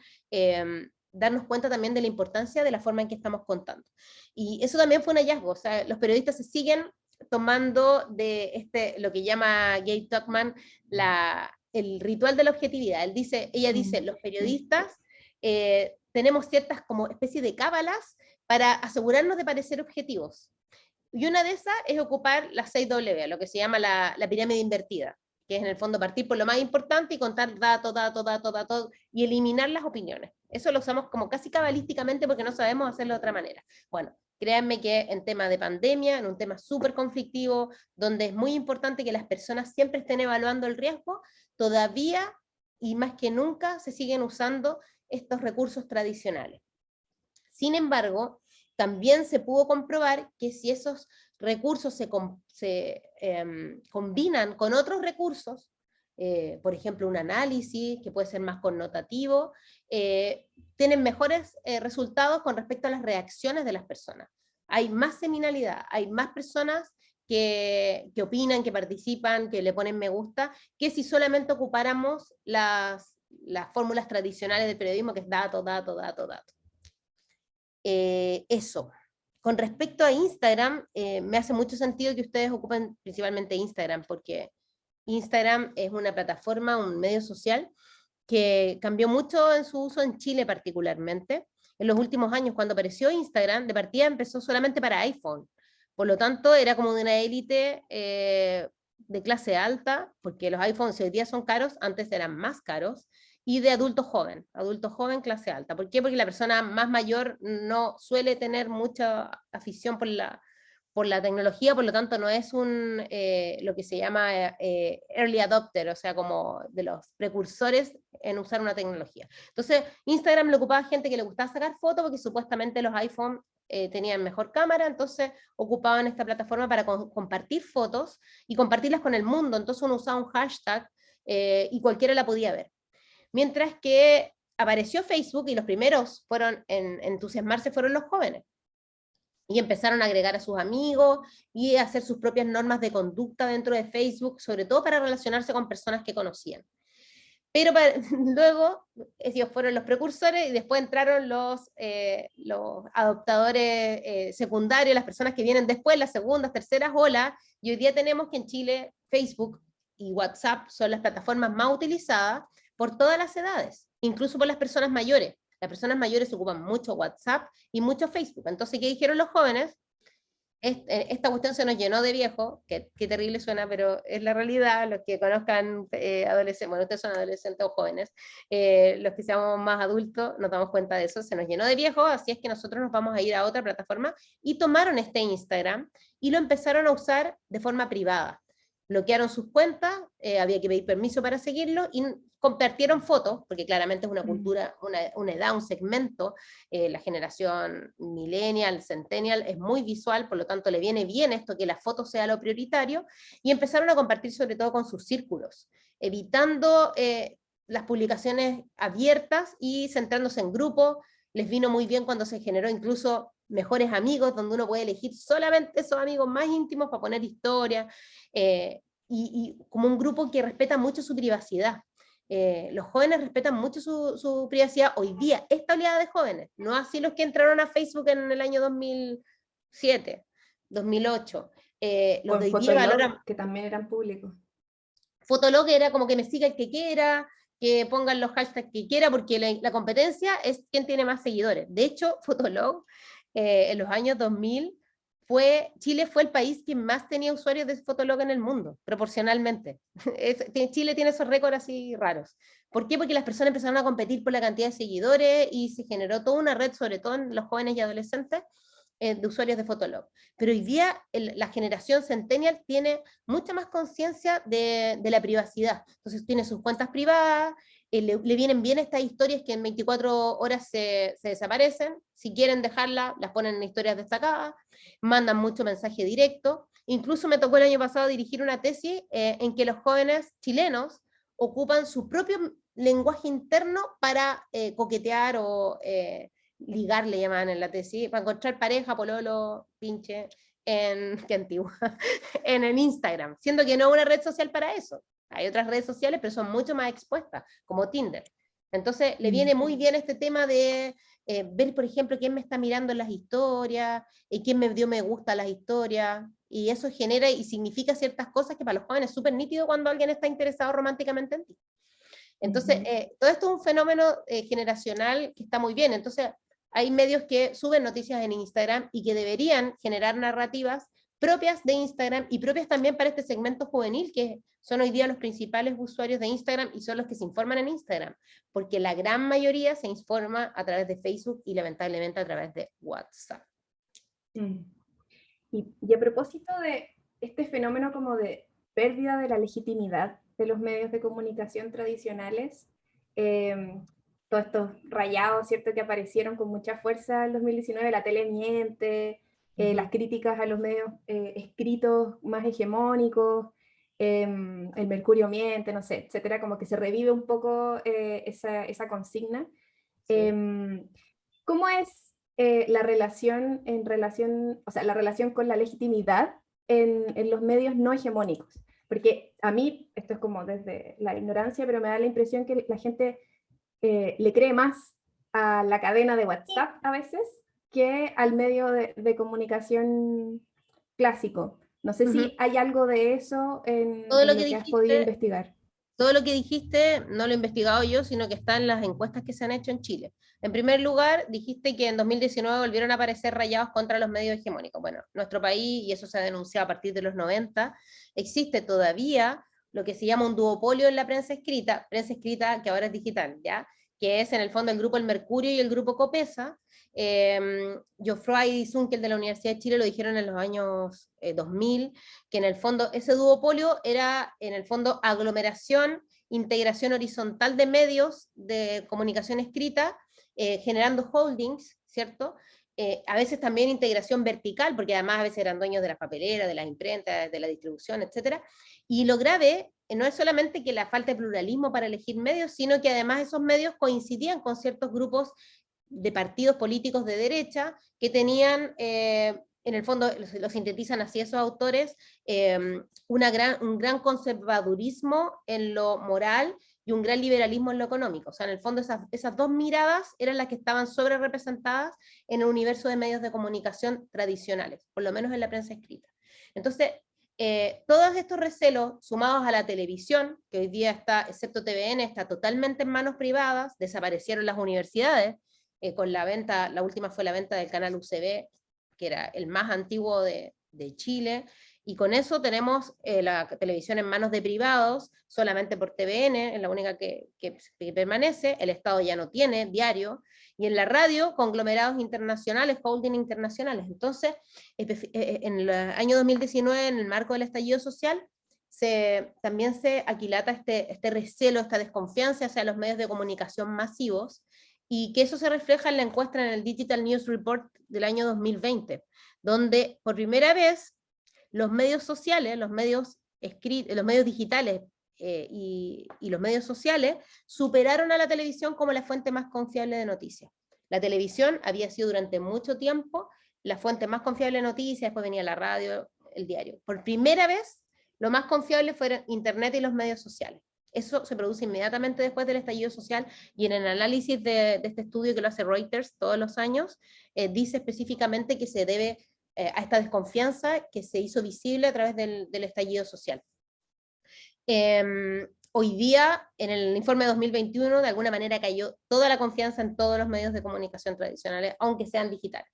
darnos cuenta también de la importancia de la forma en que estamos contando. Y eso también fue un hallazgo, o sea, los periodistas se siguen tomando de lo que llama Gabe Tuckman el ritual de la objetividad. Ella dice, los periodistas tenemos ciertas como especie de cábalas para asegurarnos de parecer objetivos. Y una de esas es ocupar las 6W, lo que se llama la pirámide invertida, que es en el fondo partir por lo más importante y contar datos, y eliminar las opiniones. Eso lo usamos como casi cabalísticamente porque no sabemos hacerlo de otra manera. Bueno, créanme que en tema de pandemia, en un tema súper conflictivo, donde es muy importante que las personas siempre estén evaluando el riesgo, todavía y más que nunca se siguen usando estos recursos tradicionales. Sin embargo, también se pudo comprobar que si esos recursos se combinan con otros recursos, por ejemplo un análisis que puede ser más connotativo, tienen mejores resultados con respecto a las reacciones de las personas. Hay más seminalidad, hay más personas que opinan, que participan, que le ponen me gusta, que si solamente ocupáramos las fórmulas tradicionales del periodismo, que es dato. Eso. Con respecto a Instagram, me hace mucho sentido que ustedes ocupen principalmente Instagram, porque Instagram es una plataforma, un medio social, que cambió mucho en su uso en Chile particularmente. En los últimos años, cuando apareció Instagram, de partida empezó solamente para iPhone. Por lo tanto, era como de una élite de clase alta, porque los iPhones hoy día son caros, antes eran más caros, y de adulto joven clase alta. ¿Por qué? Porque la persona más mayor no suele tener mucha afición por la tecnología, por lo tanto no es lo que se llama early adopter, o sea, como de los precursores en usar una tecnología. Entonces, Instagram lo ocupaba gente que le gustaba sacar fotos, porque supuestamente los iPhone tenían mejor cámara, entonces ocupaban esta plataforma para compartir fotos y compartirlas con el mundo. Entonces uno usaba un hashtag y cualquiera la podía ver. Mientras que apareció Facebook y los primeros en entusiasmarse fueron los jóvenes. Y empezaron a agregar a sus amigos y a hacer sus propias normas de conducta dentro de Facebook, sobre todo para relacionarse con personas que conocían. Pero luego ellos fueron los precursores y después entraron los adoptadores secundarios, las personas que vienen después, las segundas, terceras olas, y hoy día tenemos que en Chile Facebook y WhatsApp son las plataformas más utilizadas por todas las edades, incluso por las personas mayores. Las personas mayores ocupan mucho WhatsApp y mucho Facebook. Entonces, ¿qué dijeron los jóvenes? Esta cuestión se nos llenó de viejo, qué terrible suena, pero es la realidad. Los que conozcan adolescentes, bueno, ustedes son adolescentes o jóvenes, los que seamos más adultos nos damos cuenta de eso, se nos llenó de viejo, así es que nosotros nos vamos a ir a otra plataforma, y tomaron este Instagram y lo empezaron a usar de forma privada. Bloquearon sus cuentas, había que pedir permiso para seguirlo, y compartieron fotos, porque claramente es una cultura, una edad, un segmento, la generación millennial, centennial, es muy visual, por lo tanto le viene bien esto, que la foto sea lo prioritario, y empezaron a compartir sobre todo con sus círculos, evitando las publicaciones abiertas y centrándose en grupos. Les vino muy bien cuando se generó incluso mejores amigos, donde uno puede elegir solamente esos amigos más íntimos para poner historia, y como un grupo que respeta mucho su privacidad. Los jóvenes respetan mucho su privacidad hoy día, esta oleada de jóvenes, no así los que entraron a Facebook en el año 2007, 2008. Los de hoy día valoran, que también eran públicos. Fotolog era como que me siga el que quiera, que pongan los hashtags que quiera, porque la competencia es quién tiene más seguidores. De hecho, Fotolog en los años 2000 Chile fue el país que más tenía usuarios de Fotolog en el mundo, proporcionalmente. Chile tiene esos récords así raros. ¿Por qué? Porque las personas empezaron a competir por la cantidad de seguidores y se generó toda una red, sobre todo en los jóvenes y adolescentes, de usuarios de Fotolog. Pero hoy día la generación centennial tiene mucha más conciencia de la privacidad. Entonces tiene sus cuentas privadas, le vienen bien estas historias que en 24 horas se desaparecen, si quieren dejarla, las ponen en historias destacadas, mandan mucho mensaje directo. Incluso me tocó el año pasado dirigir una tesis en que los jóvenes chilenos ocupan su propio lenguaje interno para coquetear o ligar, le llaman en la tesis, para encontrar pareja, pololo, pinche, qué antiguo, en el Instagram, siendo que no es una red social para eso. Hay otras redes sociales, pero son mucho más expuestas, como Tinder. Entonces, le viene muy bien este tema de ver, por ejemplo, quién me está mirando en las historias, quién me dio me gusta a las historias, y eso genera y significa ciertas cosas que para los jóvenes es súper nítido cuando alguien está interesado románticamente en ti. Entonces, todo esto es un fenómeno generacional que está muy bien. Entonces, hay medios que suben noticias en Instagram y que deberían generar narrativas propias de Instagram y propias también para este segmento juvenil, que son hoy día los principales usuarios de Instagram y son los que se informan en Instagram, porque la gran mayoría se informa a través de Facebook y lamentablemente a través de WhatsApp. Y a propósito de este fenómeno como de pérdida de la legitimidad de los medios de comunicación tradicionales, todos estos rayados, ¿cierto?, que aparecieron con mucha fuerza en 2019, la tele miente, las críticas a los medios escritos más hegemónicos, el Mercurio miente, no sé, etcétera, como que se revive un poco esa consigna. Sí. ¿Cómo es la relación o sea, la relación con la legitimidad en los medios no hegemónicos? Porque a mí, esto es como desde la ignorancia, pero me da la impresión que la gente le cree más a la cadena de WhatsApp a veces que al medio de comunicación clásico. No sé si hay algo de eso en lo que has podido investigar. Todo lo que dijiste no lo he investigado yo, sino que está en las encuestas que se han hecho en Chile. En primer lugar, dijiste que en 2019 volvieron a aparecer rayados contra los medios hegemónicos. Bueno, nuestro país, y eso se ha denunciado a partir de los 90, existe todavía lo que se llama un duopolio en la prensa escrita que ahora es digital, ¿ya? Que es en el fondo el grupo El Mercurio y el grupo Copesa. Geoffroy y Zunkel de la Universidad de Chile lo dijeron en los años 2000, que en el fondo ese duopolio era en el fondo aglomeración, integración horizontal de medios de comunicación escrita, generando holdings, ¿cierto? A veces también integración vertical, porque además a veces eran dueños de las papeleras, de las imprentas, de la distribución, etc. Y lo grave no es solamente que la falta de pluralismo para elegir medios, sino que además esos medios coincidían con ciertos grupos de partidos políticos de derecha que tenían, en el fondo lo sintetizan así esos autores, un gran conservadurismo en lo moral y un gran liberalismo en lo económico. O sea, en el fondo esas dos miradas eran las que estaban sobre representadas en el universo de medios de comunicación tradicionales, por lo menos en la prensa escrita. Entonces, todos estos recelos, sumados a la televisión, que hoy día está, excepto TVN, está totalmente en manos privadas, desaparecieron las universidades, con la venta, la última fue la venta del canal UCB, que era el más antiguo de Chile, y con eso tenemos la televisión en manos de privados, solamente por TVN, es la única que permanece, el Estado ya no tiene diario, y en la radio, conglomerados internacionales, holding internacionales. Entonces, en el año 2019, en el marco del estallido social, también se aquilata este recelo, esta desconfianza hacia los medios de comunicación masivos, y que eso se refleja en la encuesta en el Digital News Report del año 2020, donde por primera vez los medios sociales, los medios digitales y los medios sociales superaron a la televisión como la fuente más confiable de noticias. La televisión había sido durante mucho tiempo la fuente más confiable de noticias, después venía la radio, el diario. Por primera vez, lo más confiable fueron Internet y los medios sociales. Eso se produce inmediatamente después del estallido social, y en el análisis de este estudio que lo hace Reuters todos los años, dice específicamente que se debe a esta desconfianza que se hizo visible a través del estallido social. Hoy día, en el informe de 2021, de alguna manera cayó toda la confianza en todos los medios de comunicación tradicionales, aunque sean digitales,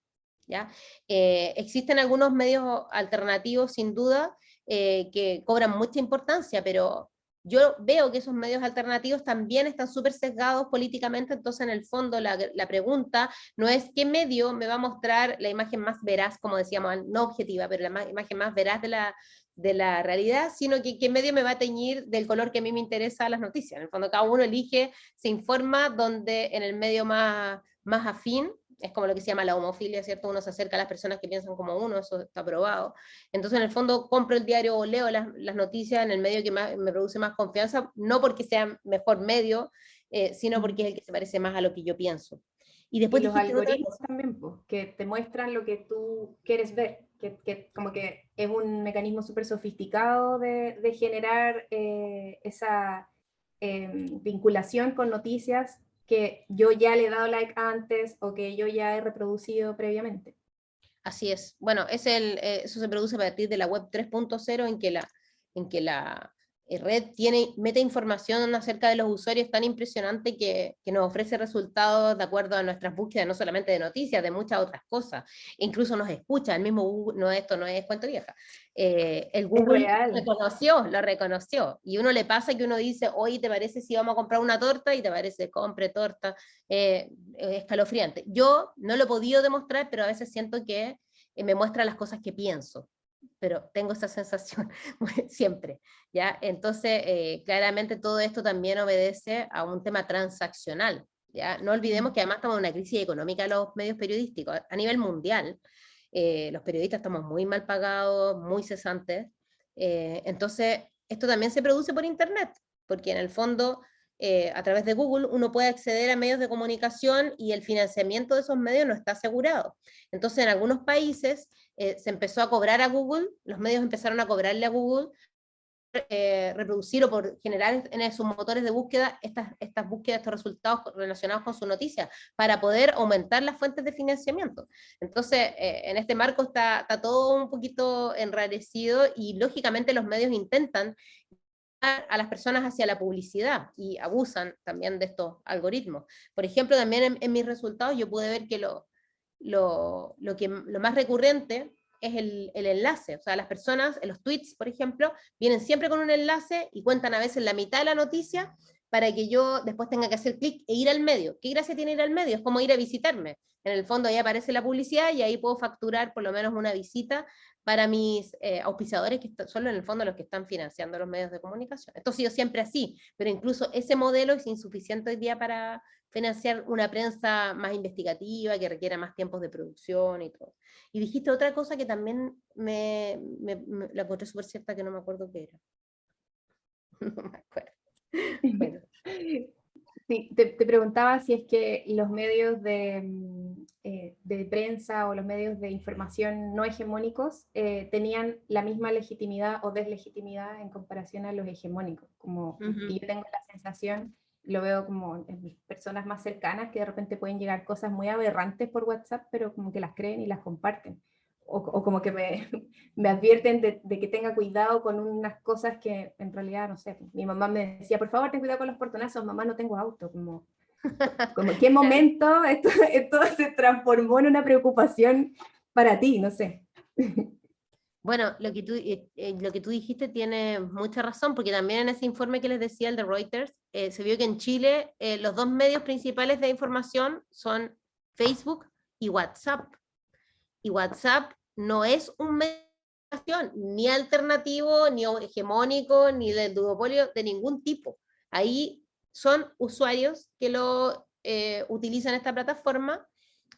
¿ya? Existen algunos medios alternativos, sin duda, que cobran mucha importancia, pero yo veo que esos medios alternativos también están súper sesgados políticamente, entonces en el fondo la pregunta no es qué medio me va a mostrar la imagen más veraz, como decíamos, no objetiva, pero la imagen más veraz de la realidad, sino que qué medio me va a teñir del color que a mí me interesa las noticias. En el fondo cada uno elige, se informa donde en el medio más afín, es como lo que se llama la homofilia, ¿cierto? Uno se acerca a las personas que piensan como uno, eso está probado. Entonces, en el fondo, compro el diario o leo las noticias en el medio que me produce más confianza, no porque sea mejor medio, sino porque es el que se parece más a lo que yo pienso. Y Y después los dijiste otra algoritmos cosa. también, pues, que te muestran lo que tú quieres ver, que como que es un mecanismo súper sofisticado de generar esa vinculación con noticias que yo ya le he dado like antes o que yo ya he reproducido previamente. Así es. Bueno, eso se produce a partir de la web 3.0 en que la red mete información acerca de los usuarios tan impresionante que nos ofrece resultados de acuerdo a nuestras búsquedas, no solamente de noticias, de muchas otras cosas. E incluso nos escucha, el mismo Google, no, esto no es cuento vieja. El Es Google real. lo reconoció. Y uno le pasa que uno dice, oye, ¿te parece si vamos a comprar una torta? Y te parece, compre torta. Escalofriante. Yo no lo he podido demostrar, pero a veces siento que me muestra las cosas que pienso, pero tengo esa sensación siempre, ¿ya? Entonces, claramente todo esto también obedece a un tema transaccional, ¿ya? No olvidemos que además estamos en una crisis económica de los medios periodísticos a nivel mundial. Los periodistas estamos muy mal pagados, muy cesantes, entonces esto también se produce por Internet, porque en el fondo a través de Google uno puede acceder a medios de comunicación y el financiamiento de esos medios no está asegurado. Entonces, en algunos países se empezó a cobrar a Google, los medios empezaron a cobrarle a Google, reproducir o por generar en sus motores de búsqueda estas búsquedas, estos resultados relacionados con su noticia, para poder aumentar las fuentes de financiamiento. Entonces, en este marco está todo un poquito enrarecido y lógicamente los medios intentan a las personas hacia la publicidad y abusan también de estos algoritmos. Por ejemplo, también en mis resultados yo pude ver que lo más recurrente es el enlace. O sea, las personas en los tweets, por ejemplo, vienen siempre con un enlace y cuentan a veces la mitad de la noticia para que yo después tenga que hacer clic e ir al medio. ¿Qué gracia tiene ir al medio? Es como ir a visitarme. En el fondo ahí aparece la publicidad y ahí puedo facturar por lo menos una visita para mis auspiciadores, que son en el fondo los que están financiando los medios de comunicación. Esto ha sido siempre así, pero incluso ese modelo es insuficiente hoy día para financiar una prensa más investigativa, que requiera más tiempos de producción y todo. Y dijiste otra cosa que también la encontré súper cierta, que no me acuerdo qué era. No me acuerdo. Bueno. Sí, te preguntaba si es que los medios de prensa o los medios de información no hegemónicos tenían la misma legitimidad o deslegitimidad en comparación a los hegemónicos. Como que yo tengo la sensación, lo veo como en mis personas más cercanas, que de repente pueden llegar cosas muy aberrantes por WhatsApp, pero como que las creen y las comparten. O como que me advierten de que tenga cuidado con unas cosas que en realidad, no sé, mi mamá me decía, por favor, ten cuidado con los portonazos, mamá, no tengo auto, como en qué momento esto se transformó en una preocupación para ti, no sé. Bueno, lo que tú dijiste tiene mucha razón, porque también en ese informe que les decía, el de Reuters, se vio que en Chile los dos medios principales de información son Facebook y WhatsApp. Y WhatsApp no es un medio de comunicación ni alternativo, ni hegemónico, ni del duopolio, de ningún tipo. Ahí son usuarios que lo utilizan esta plataforma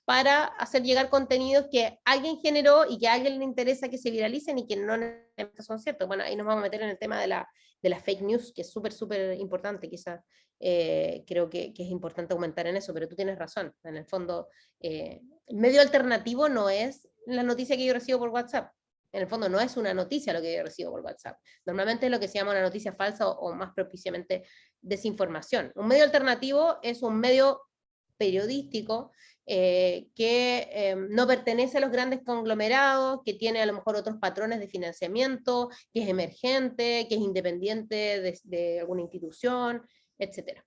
para hacer llegar contenidos que alguien generó y que a alguien le interesa que se viralicen y que no necesariamente son ciertos. Bueno, ahí nos vamos a meter en el tema de la fake news, que es súper, súper importante, quizás creo que es importante aumentar en eso, pero tú tienes razón, en el fondo, el medio alternativo no es la noticia que yo recibo por WhatsApp. En el fondo no es una noticia lo que yo recibo por WhatsApp. Normalmente es lo que se llama una noticia falsa o más propiciamente desinformación. Un medio alternativo es un medio periodístico que no pertenece a los grandes conglomerados, que tiene a lo mejor otros patrones de financiamiento, que es emergente, que es independiente de alguna institución, etc.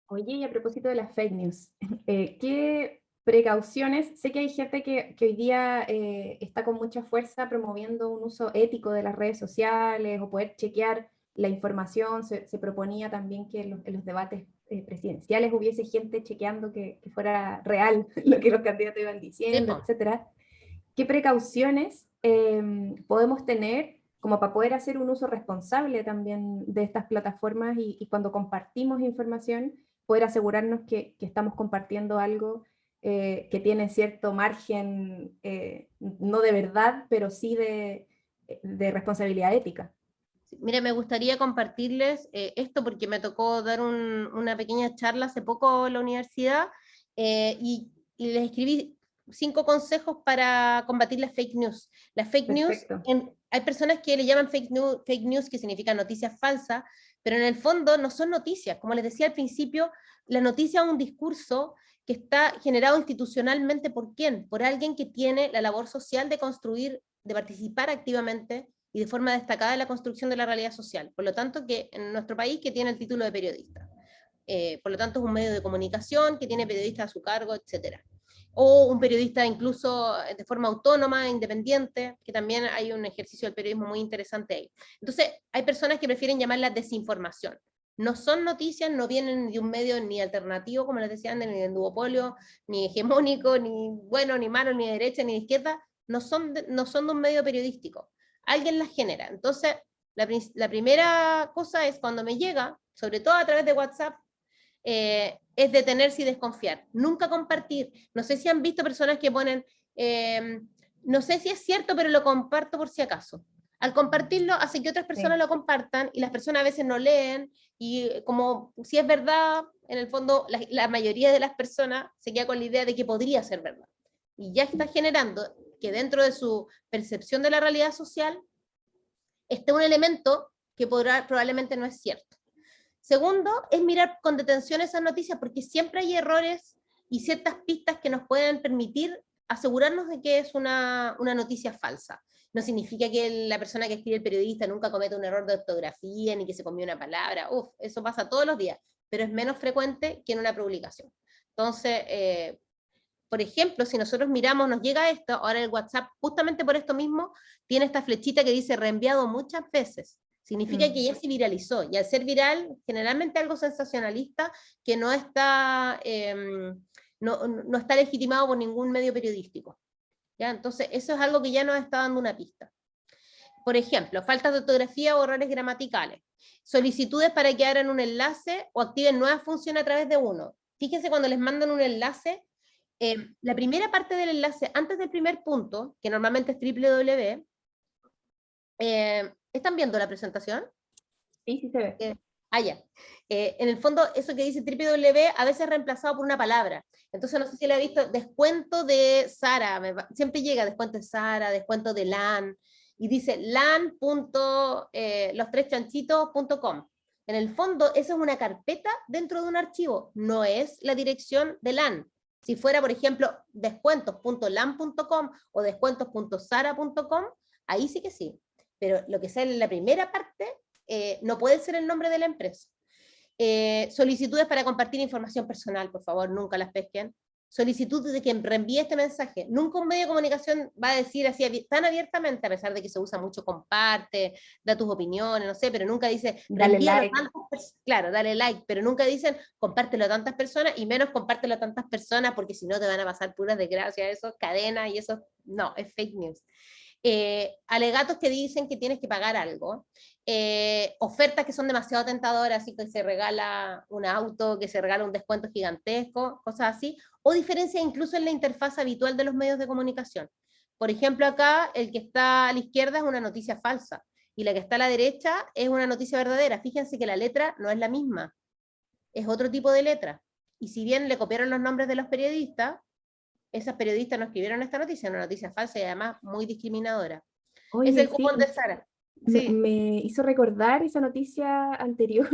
Oye, y a propósito de las fake news, ¿qué precauciones. Sé que hay gente que hoy día está con mucha fuerza promoviendo un uso ético de las redes sociales o poder chequear la información. Se proponía también que en los debates presidenciales hubiese gente chequeando que fuera real lo que los candidatos iban Sí, diciendo, po. etcétera. ¿Qué precauciones podemos tener como para poder hacer un uso responsable también de estas plataformas y cuando compartimos información, poder asegurarnos que estamos compartiendo algo que tiene cierto margen, no de verdad, pero sí de responsabilidad ética? Mira, me gustaría compartirles esto porque me tocó dar una pequeña charla hace poco en la universidad y les escribí 5 consejos para combatir las fake news. Las fake news, Perfecto. hay personas que le llaman fake news, que significa noticias falsas, pero en el fondo no son noticias. Como les decía al principio, la noticia es un discurso que está generado institucionalmente ¿por quién? Por alguien que tiene la labor social de construir, de participar activamente y de forma destacada en la construcción de la realidad social. Por lo tanto, que en nuestro país que tiene el título de periodista. Por lo tanto, es un medio de comunicación que tiene periodistas a su cargo, etcétera. O un periodista incluso de forma autónoma, independiente, que también hay un ejercicio del periodismo muy interesante ahí. Entonces, hay personas que prefieren llamarla desinformación. No son noticias, no vienen de un medio ni alternativo, como les decía antes, ni de duopolio, ni hegemónico, ni bueno, ni malo, ni de derecha, ni de izquierda, no son de un medio periodístico. Alguien las genera. Entonces, la primera cosa es cuando me llega, sobre todo a través de WhatsApp, es detenerse y desconfiar. Nunca compartir. No sé si han visto personas que ponen, no sé si es cierto, pero lo comparto por si acaso. Al compartirlo hace que otras personas Sí. lo compartan y las personas a veces no leen y como si es verdad, en el fondo la mayoría de las personas se queda con la idea de que podría ser verdad. Y ya está generando que dentro de su percepción de la realidad social esté un elemento que probablemente no es cierto. Segundo, es mirar con detención esas noticias porque siempre hay errores y ciertas pistas que nos pueden permitir asegurarnos de que es una noticia falsa. No significa que la persona que escribe el periodista nunca cometa un error de ortografía ni que se comió una palabra. Uf, eso pasa todos los días, pero es menos frecuente que en una publicación. Entonces, por ejemplo, si nosotros miramos, nos llega esto, ahora el WhatsApp, justamente por esto mismo, tiene esta flechita que dice reenviado muchas veces. Significa que ya se viralizó, y al ser viral, generalmente algo sensacionalista que no está legitimado por ningún medio periodístico. ¿Ya? Entonces, eso es algo que ya nos está dando una pista. Por ejemplo, faltas de ortografía o errores gramaticales. Solicitudes para que abran un enlace o activen nuevas funciones a través de uno. Fíjense cuando les mandan un enlace, la primera parte del enlace, antes del primer punto, que normalmente es www, ¿están viendo la presentación? Sí, sí se ve. Ya. En el fondo, eso que dice www a veces es reemplazado por una palabra. Entonces, no sé si le ha visto, descuento de Sara, siempre llega descuento de Sara, descuento de LAN, y dice lan.lostreschanchitos.com. En el fondo, eso es una carpeta dentro de un archivo, no es la dirección de LAN. Si fuera, por ejemplo, descuentos.lan.com o descuentos.sara.com, ahí sí que sí. Pero lo que sale en la primera parte no puede ser el nombre de la empresa. Solicitudes para compartir información personal, por favor, nunca las pesquen. Solicitudes de quien reenvíe este mensaje. Nunca un medio de comunicación va a decir así tan abiertamente, a pesar de que se usa mucho comparte, da tus opiniones, no sé, pero nunca dice Dale reenvíalo a like. tantas personas. Claro, dale like, pero nunca dicen compártelo a tantas personas y menos compártelo a tantas personas porque si no te van a pasar puras desgracias, eso, cadena y eso, no, es fake news. Alegatos que dicen que tienes que pagar algo, ofertas que son demasiado tentadoras, así que se regala un auto, que se regala un descuento gigantesco, cosas así, o diferencias incluso en la interfaz habitual de los medios de comunicación. Por ejemplo, acá el que está a la izquierda es una noticia falsa y la que está a la derecha es una noticia verdadera. Fíjense que la letra no es la misma, es otro tipo de letra. Y si bien le copiaron los nombres de los periodistas, esas periodistas no escribieron esta noticia, una noticia falsa y además muy discriminadora. Es Oye, el sí, cupón de Sara. Sí. me hizo recordar esa noticia anterior,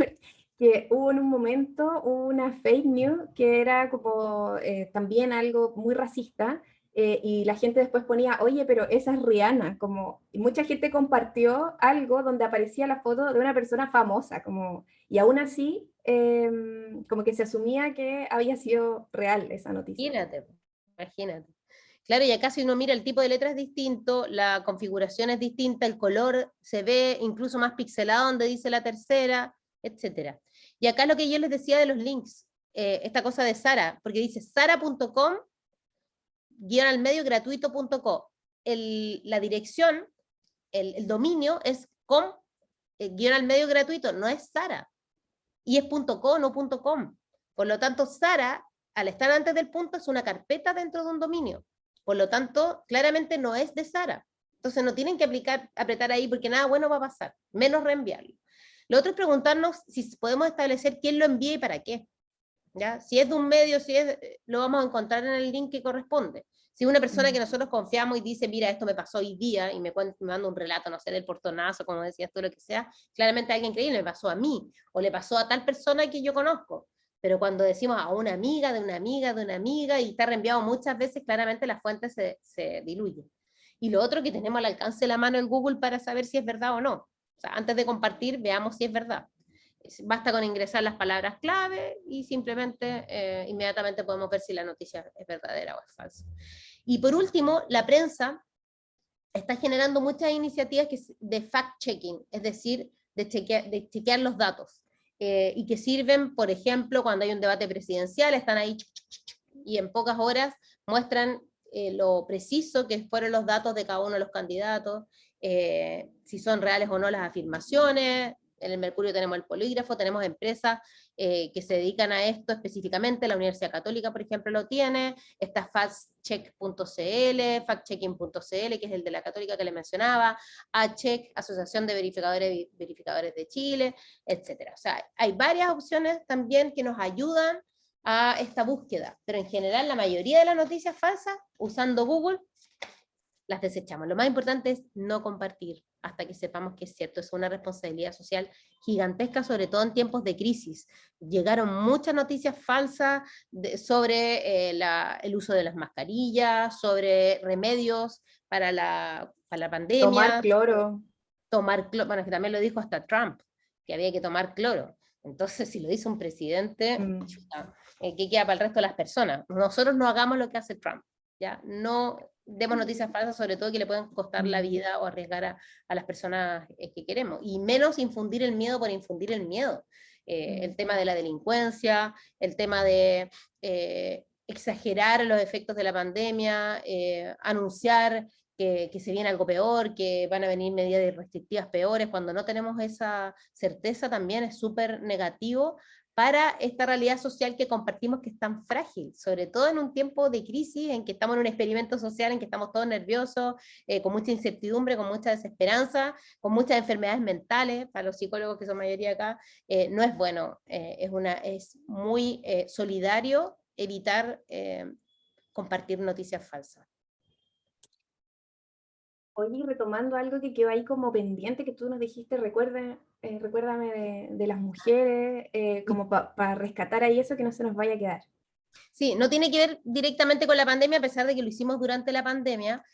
que hubo en un momento una fake news que era como también algo muy racista, y la gente después ponía, oye, pero esa es Rihanna, como, y mucha gente compartió algo donde aparecía la foto de una persona famosa, como, y aún así, como que se asumía que había sido real esa noticia. Imagínate. Imagínate. Claro, y acá si uno mira el tipo de letra es distinto, la configuración es distinta, el color se ve incluso más pixelado donde dice la tercera, etcétera. Y acá lo que yo les decía de los links, esta cosa de Sara, porque dice sara.com al medio gratuito.co. La dirección, el dominio es com al medio gratuito, no es Sara. Y es .co, no .com. Por lo tanto, Sara, al estar antes del punto, es una carpeta dentro de un dominio. Por lo tanto, claramente no es de Sara. Entonces no tienen que apretar ahí porque nada bueno va a pasar, menos reenviarlo. Lo otro es preguntarnos si podemos establecer quién lo envía y para qué. ¿Ya? Si es de un medio, lo vamos a encontrar en el link que corresponde. Si es una persona que nosotros confiamos y dice, mira, esto me pasó hoy día, y me manda un relato, no sé, del portonazo, como decías tú, lo que sea, claramente a alguien creíble, me pasó a mí, o le pasó a tal persona que yo conozco. Pero cuando decimos a una amiga, de una amiga, de una amiga, y está reenviado muchas veces, claramente la fuente se diluye. Y lo otro, que tenemos al alcance de la mano el Google para saber si es verdad o no. O sea, antes de compartir, veamos si es verdad. Basta con ingresar las palabras clave y simplemente inmediatamente podemos ver si la noticia es verdadera o es falsa. Y por último, la prensa está generando muchas iniciativas de fact-checking, es decir, de chequear los datos, y que sirven, por ejemplo, cuando hay un debate presidencial, están ahí y en pocas horas muestran lo preciso que fueron los datos de cada uno de los candidatos, si son reales o no las afirmaciones. En el Mercurio tenemos el polígrafo, tenemos empresas que se dedican a esto específicamente, la Universidad Católica, por ejemplo, lo tiene, está factcheck.cl, factchecking.cl, que es el de la Católica que le mencionaba, ACHEC, Asociación de Verificadores de Chile, etc. O sea, hay varias opciones también que nos ayudan a esta búsqueda, pero en general la mayoría de las noticias falsas, usando Google, las desechamos. Lo más importante es no compartir hasta que sepamos que es cierto. Es una responsabilidad social gigantesca, sobre todo en tiempos de crisis. Llegaron muchas noticias falsas sobre el uso de las mascarillas, sobre remedios para la Tomar pandemia. cloro. Tomar cloro, bueno, que también lo dijo hasta Trump, que había que tomar cloro. Entonces, si lo dice un presidente, chuta, ¿qué queda para el resto de las personas? Nosotros no hagamos lo que hace Trump, ¿ya? No demos noticias falsas, sobre todo que le pueden costar la vida o arriesgar a las personas que queremos, y menos infundir el miedo por infundir el miedo. El tema de la delincuencia, el tema de exagerar los efectos de la pandemia, anunciar que se viene algo peor, que van a venir medidas restrictivas peores, cuando no tenemos esa certeza también es súper negativo para esta realidad social que compartimos, que es tan frágil, sobre todo en un tiempo de crisis en que estamos en un experimento social, en que estamos todos nerviosos, con mucha incertidumbre, con mucha desesperanza, con muchas enfermedades mentales, para los psicólogos que son mayoría acá, no es bueno, es muy solidario evitar compartir noticias falsas. Oye, retomando algo que quedó ahí como pendiente, que tú nos dijiste, recuérdame de las mujeres, como para rescatar ahí eso que no se nos vaya a quedar. Sí, no tiene que ver directamente con la pandemia, a pesar de que lo hicimos durante la pandemia,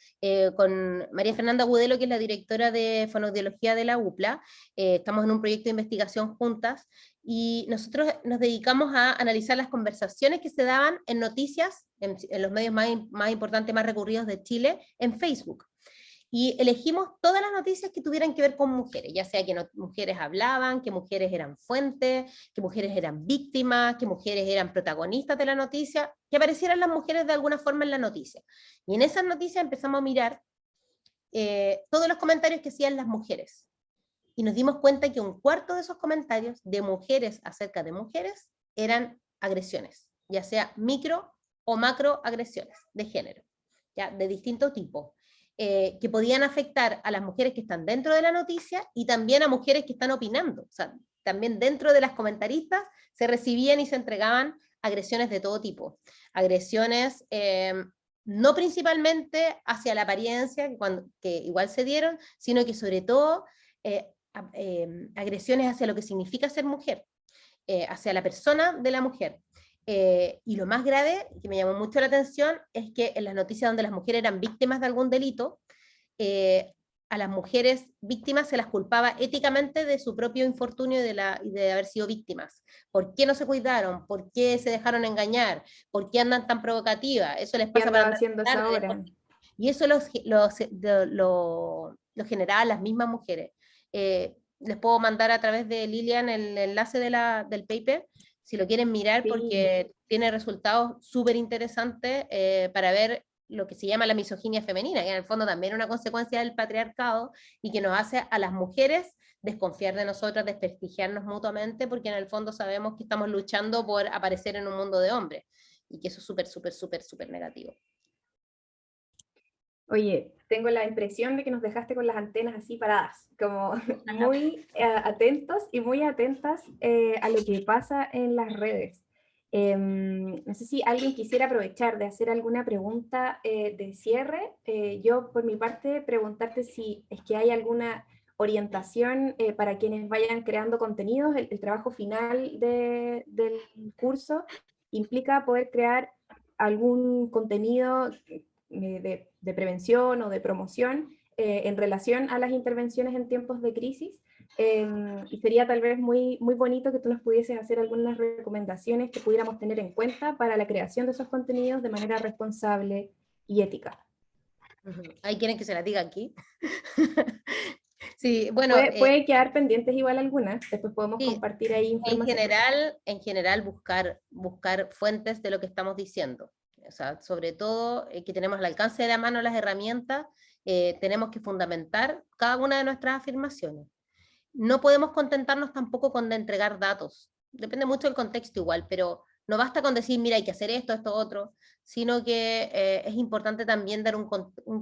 con María Fernanda Gudelo, que es la directora de fonoaudiología de la UPLA. Estamos en un proyecto de investigación juntas, y nosotros nos dedicamos a analizar las conversaciones que se daban en noticias, en los medios más importantes, más recurridos de Chile, en Facebook. Y elegimos todas las noticias que tuvieran que ver con mujeres, ya sea que mujeres hablaban, que mujeres eran fuentes, que mujeres eran víctimas, que mujeres eran protagonistas de la noticia, que aparecieran las mujeres de alguna forma en la noticia. Y en esas noticias empezamos a mirar todos los comentarios que hacían las mujeres. Y nos dimos cuenta que un cuarto de esos comentarios de mujeres acerca de mujeres eran agresiones, ya sea micro o macro agresiones de género, ya, de distinto tipo. Que podían afectar a las mujeres que están dentro de la noticia y también a mujeres que están opinando. O sea, también dentro de las comentaristas se recibían y se entregaban agresiones de todo tipo. Agresiones no principalmente hacia la apariencia, que igual se dieron, sino que sobre todo agresiones hacia lo que significa ser mujer, hacia la persona de la mujer. Y lo más grave, que me llamó mucho la atención, es que en las noticias donde las mujeres eran víctimas de algún delito, a las mujeres víctimas se las culpaba éticamente de su propio infortunio y de haber sido víctimas. ¿Por qué no se cuidaron? ¿Por qué se dejaron engañar? ¿Por qué andan tan provocativas? Eso les ¿Qué pasa por andaba andar haciendo esa tarde. hora? Y eso lo generaban las mismas mujeres. Les puedo mandar a través de Lilian el enlace del paper, si lo quieren mirar, Sí, porque tiene resultados súper interesantes para ver lo que se llama la misoginia femenina, que en el fondo también es una consecuencia del patriarcado y que nos hace a las mujeres desconfiar de nosotras, desprestigiarnos mutuamente, porque en el fondo sabemos que estamos luchando por aparecer en un mundo de hombres y que eso es súper, súper, súper, súper negativo. oye, tengo la impresión de que nos dejaste con las antenas así paradas, como muy atentos y muy atentas a lo que pasa en las redes. No sé si alguien quisiera aprovechar de hacer alguna pregunta de cierre. Yo, por mi parte, preguntarte si es que hay alguna orientación para quienes vayan creando contenidos. El trabajo final del curso implica poder crear algún contenido de prevención o de promoción en relación a las intervenciones en tiempos de crisis. Y sería tal vez muy, muy bonito que tú nos pudieses hacer algunas recomendaciones que pudiéramos tener en cuenta para la creación de esos contenidos de manera responsable y ética. ¿Hay quienes que se la diga aquí? Sí, bueno, Puede quedar pendientes igual algunas, después podemos sí, compartir ahí información. en general buscar fuentes de lo que estamos diciendo. O sea, sobre todo que tenemos al alcance de la mano las herramientas, tenemos que fundamentar cada una de nuestras afirmaciones. No podemos contentarnos tampoco con entregar datos. Depende mucho del contexto igual, pero no basta con decir, mira, hay que hacer esto, esto, otro, sino que es importante también dar un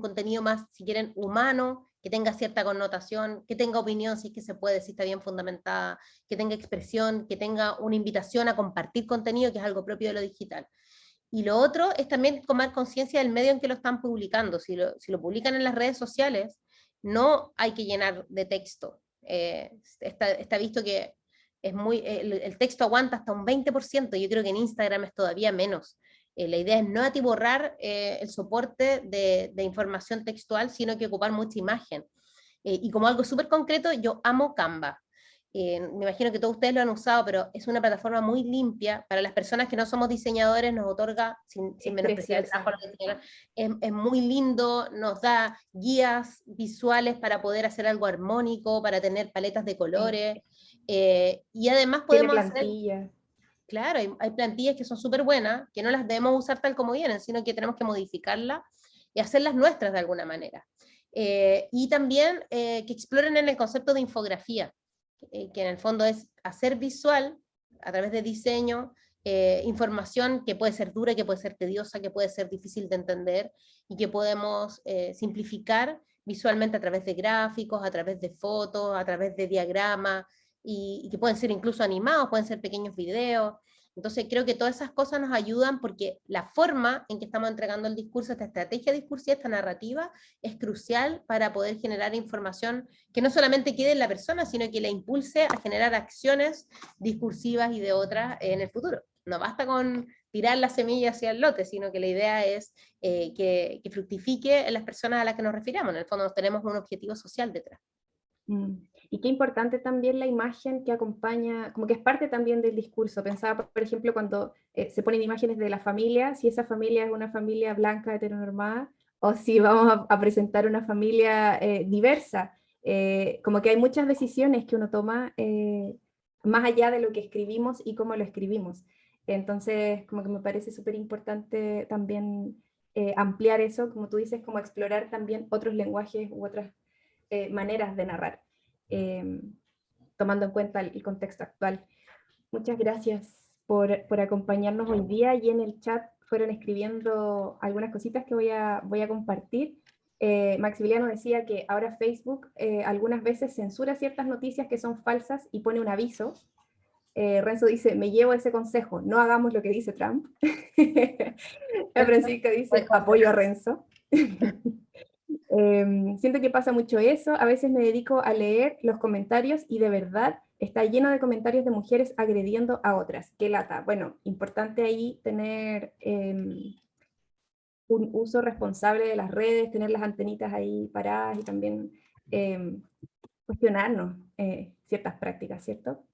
contenido más, si quieren, humano, que tenga cierta connotación, que tenga opinión, si es que se puede, si está bien fundamentada, que tenga expresión, que tenga una invitación a compartir contenido, que es algo propio de lo digital. Y lo otro es también tomar conciencia del medio en que lo están publicando. Si lo publican en las redes sociales, no hay que llenar de texto. Está visto que el texto aguanta hasta un 20%, yo creo que en Instagram es todavía menos. La idea es no atiborrar el soporte de información textual, sino que ocupar mucha imagen. Y como algo súper concreto, yo amo Canva. Me imagino que todos ustedes lo han usado, pero es una plataforma muy limpia. Para las personas que no somos diseñadores, nos otorga, sin Es menospreciar el preciosa. trabajo de los diseñadores, es muy lindo, nos da guías visuales para poder hacer algo armónico, para tener paletas de Sí. colores, y además Tiene podemos hacer, plantilla. claro, hay plantillas que son súper buenas, que no las debemos usar tal como vienen, sino que tenemos que modificarlas y hacerlas nuestras de alguna manera. Y también que exploren en el concepto de infografía, que en el fondo es hacer visual a través de diseño, información que puede ser dura, que puede ser tediosa, que puede ser difícil de entender y que podemos simplificar visualmente a través de gráficos, a través de fotos, a través de diagramas, y que pueden ser incluso animados, pueden ser pequeños videos. Entonces creo que todas esas cosas nos ayudan porque la forma en que estamos entregando el discurso, esta estrategia discursiva, esta narrativa, es crucial para poder generar información que no solamente quede en la persona, sino que la impulse a generar acciones discursivas y de otras en el futuro. No basta con tirar la semilla hacia el lote, sino que la idea es que fructifique en las personas a las que nos refiramos. En el fondo tenemos un objetivo social detrás. Y qué importante también la imagen que acompaña, como que es parte también del discurso. Pensaba, por ejemplo, cuando se ponen imágenes de la familia, si esa familia es una familia blanca heteronormada, o si vamos a presentar una familia diversa. Como que hay muchas decisiones que uno toma más allá de lo que escribimos y cómo lo escribimos. Entonces, como que me parece súper importante también ampliar eso, como tú dices, como explorar también otros lenguajes u otras maneras de narrar, eh, tomando en cuenta el contexto actual. Muchas gracias por acompañarnos hoy día y en el chat fueron escribiendo algunas cositas que voy a compartir. Maximiliano decía que ahora Facebook algunas veces censura ciertas noticias que son falsas y pone un aviso. Renzo dice, me llevo ese consejo, no hagamos lo que dice Trump. Francisca dice, apoyo a Renzo. Siento que pasa mucho eso, a veces me dedico a leer los comentarios y de verdad está lleno de comentarios de mujeres agrediendo a otras. Qué lata. Bueno, importante ahí tener un uso responsable de las redes, tener las antenitas ahí paradas y también cuestionarnos ciertas prácticas, ¿cierto?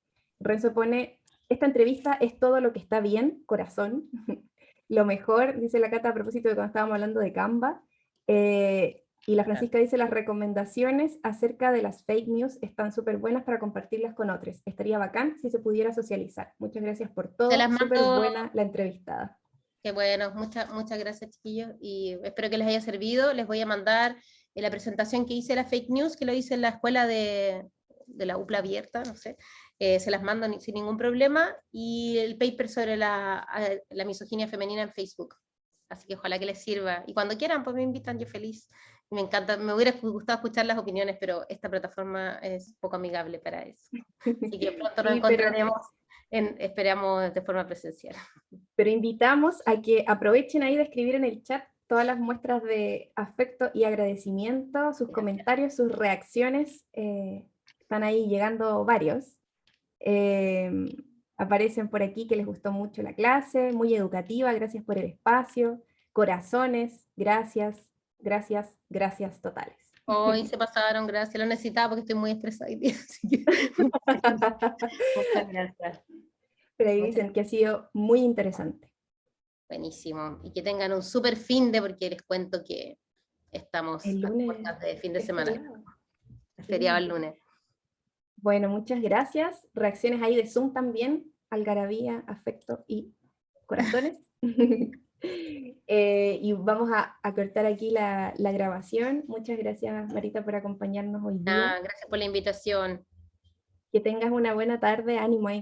Renzo pone, esta entrevista es todo lo que está bien, corazón. Lo mejor, dice la Cata a propósito de cuando estábamos hablando de Canva, y la Francisca dice, las recomendaciones acerca de las fake news están súper buenas para compartirlas con otros. Estaría bacán si se pudiera socializar. Muchas gracias por Se las todo, súper mando. buena la entrevistada. Qué bueno, muchas gracias, chiquillos, y espero que les haya servido. Les voy a mandar la presentación que hice de la fake news, que lo hice en la escuela de la UPLA abierta, no sé. Se las mando sin ningún problema, y el paper sobre la misoginia femenina en Facebook. Así que ojalá que les sirva. Y cuando quieran, pues me invitan, yo feliz. Me encanta, me hubiera gustado escuchar las opiniones, pero esta plataforma es poco amigable para eso. Así que pronto nos Sí, encontraremos, esperamos de forma presencial. pero invitamos a que aprovechen ahí de escribir en el chat todas las muestras de afecto y agradecimiento, sus comentarios, sus reacciones. Están ahí llegando varios. Aparecen por aquí que les gustó mucho la clase, muy educativa, gracias por el espacio. Corazones, gracias, gracias, gracias totales. Hoy se pasaron, gracias. Lo necesitaba porque estoy muy estresada hoy día, así que muchas gracias. Pero ahí Muchas, dicen que ha sido muy interesante. buenísimo. Y que tengan un súper fin de, porque les cuento que estamos El a lunes puertas de fin de es semana. feriado. Es feriado Sí. el lunes. Bueno, muchas gracias. Reacciones ahí de Zoom también, algarabía, afecto y corazones. Y vamos a cortar aquí la grabación. Muchas gracias, Marita, por acompañarnos hoy día. Gracias por la invitación. Que tengas una buena tarde, ánimo ahí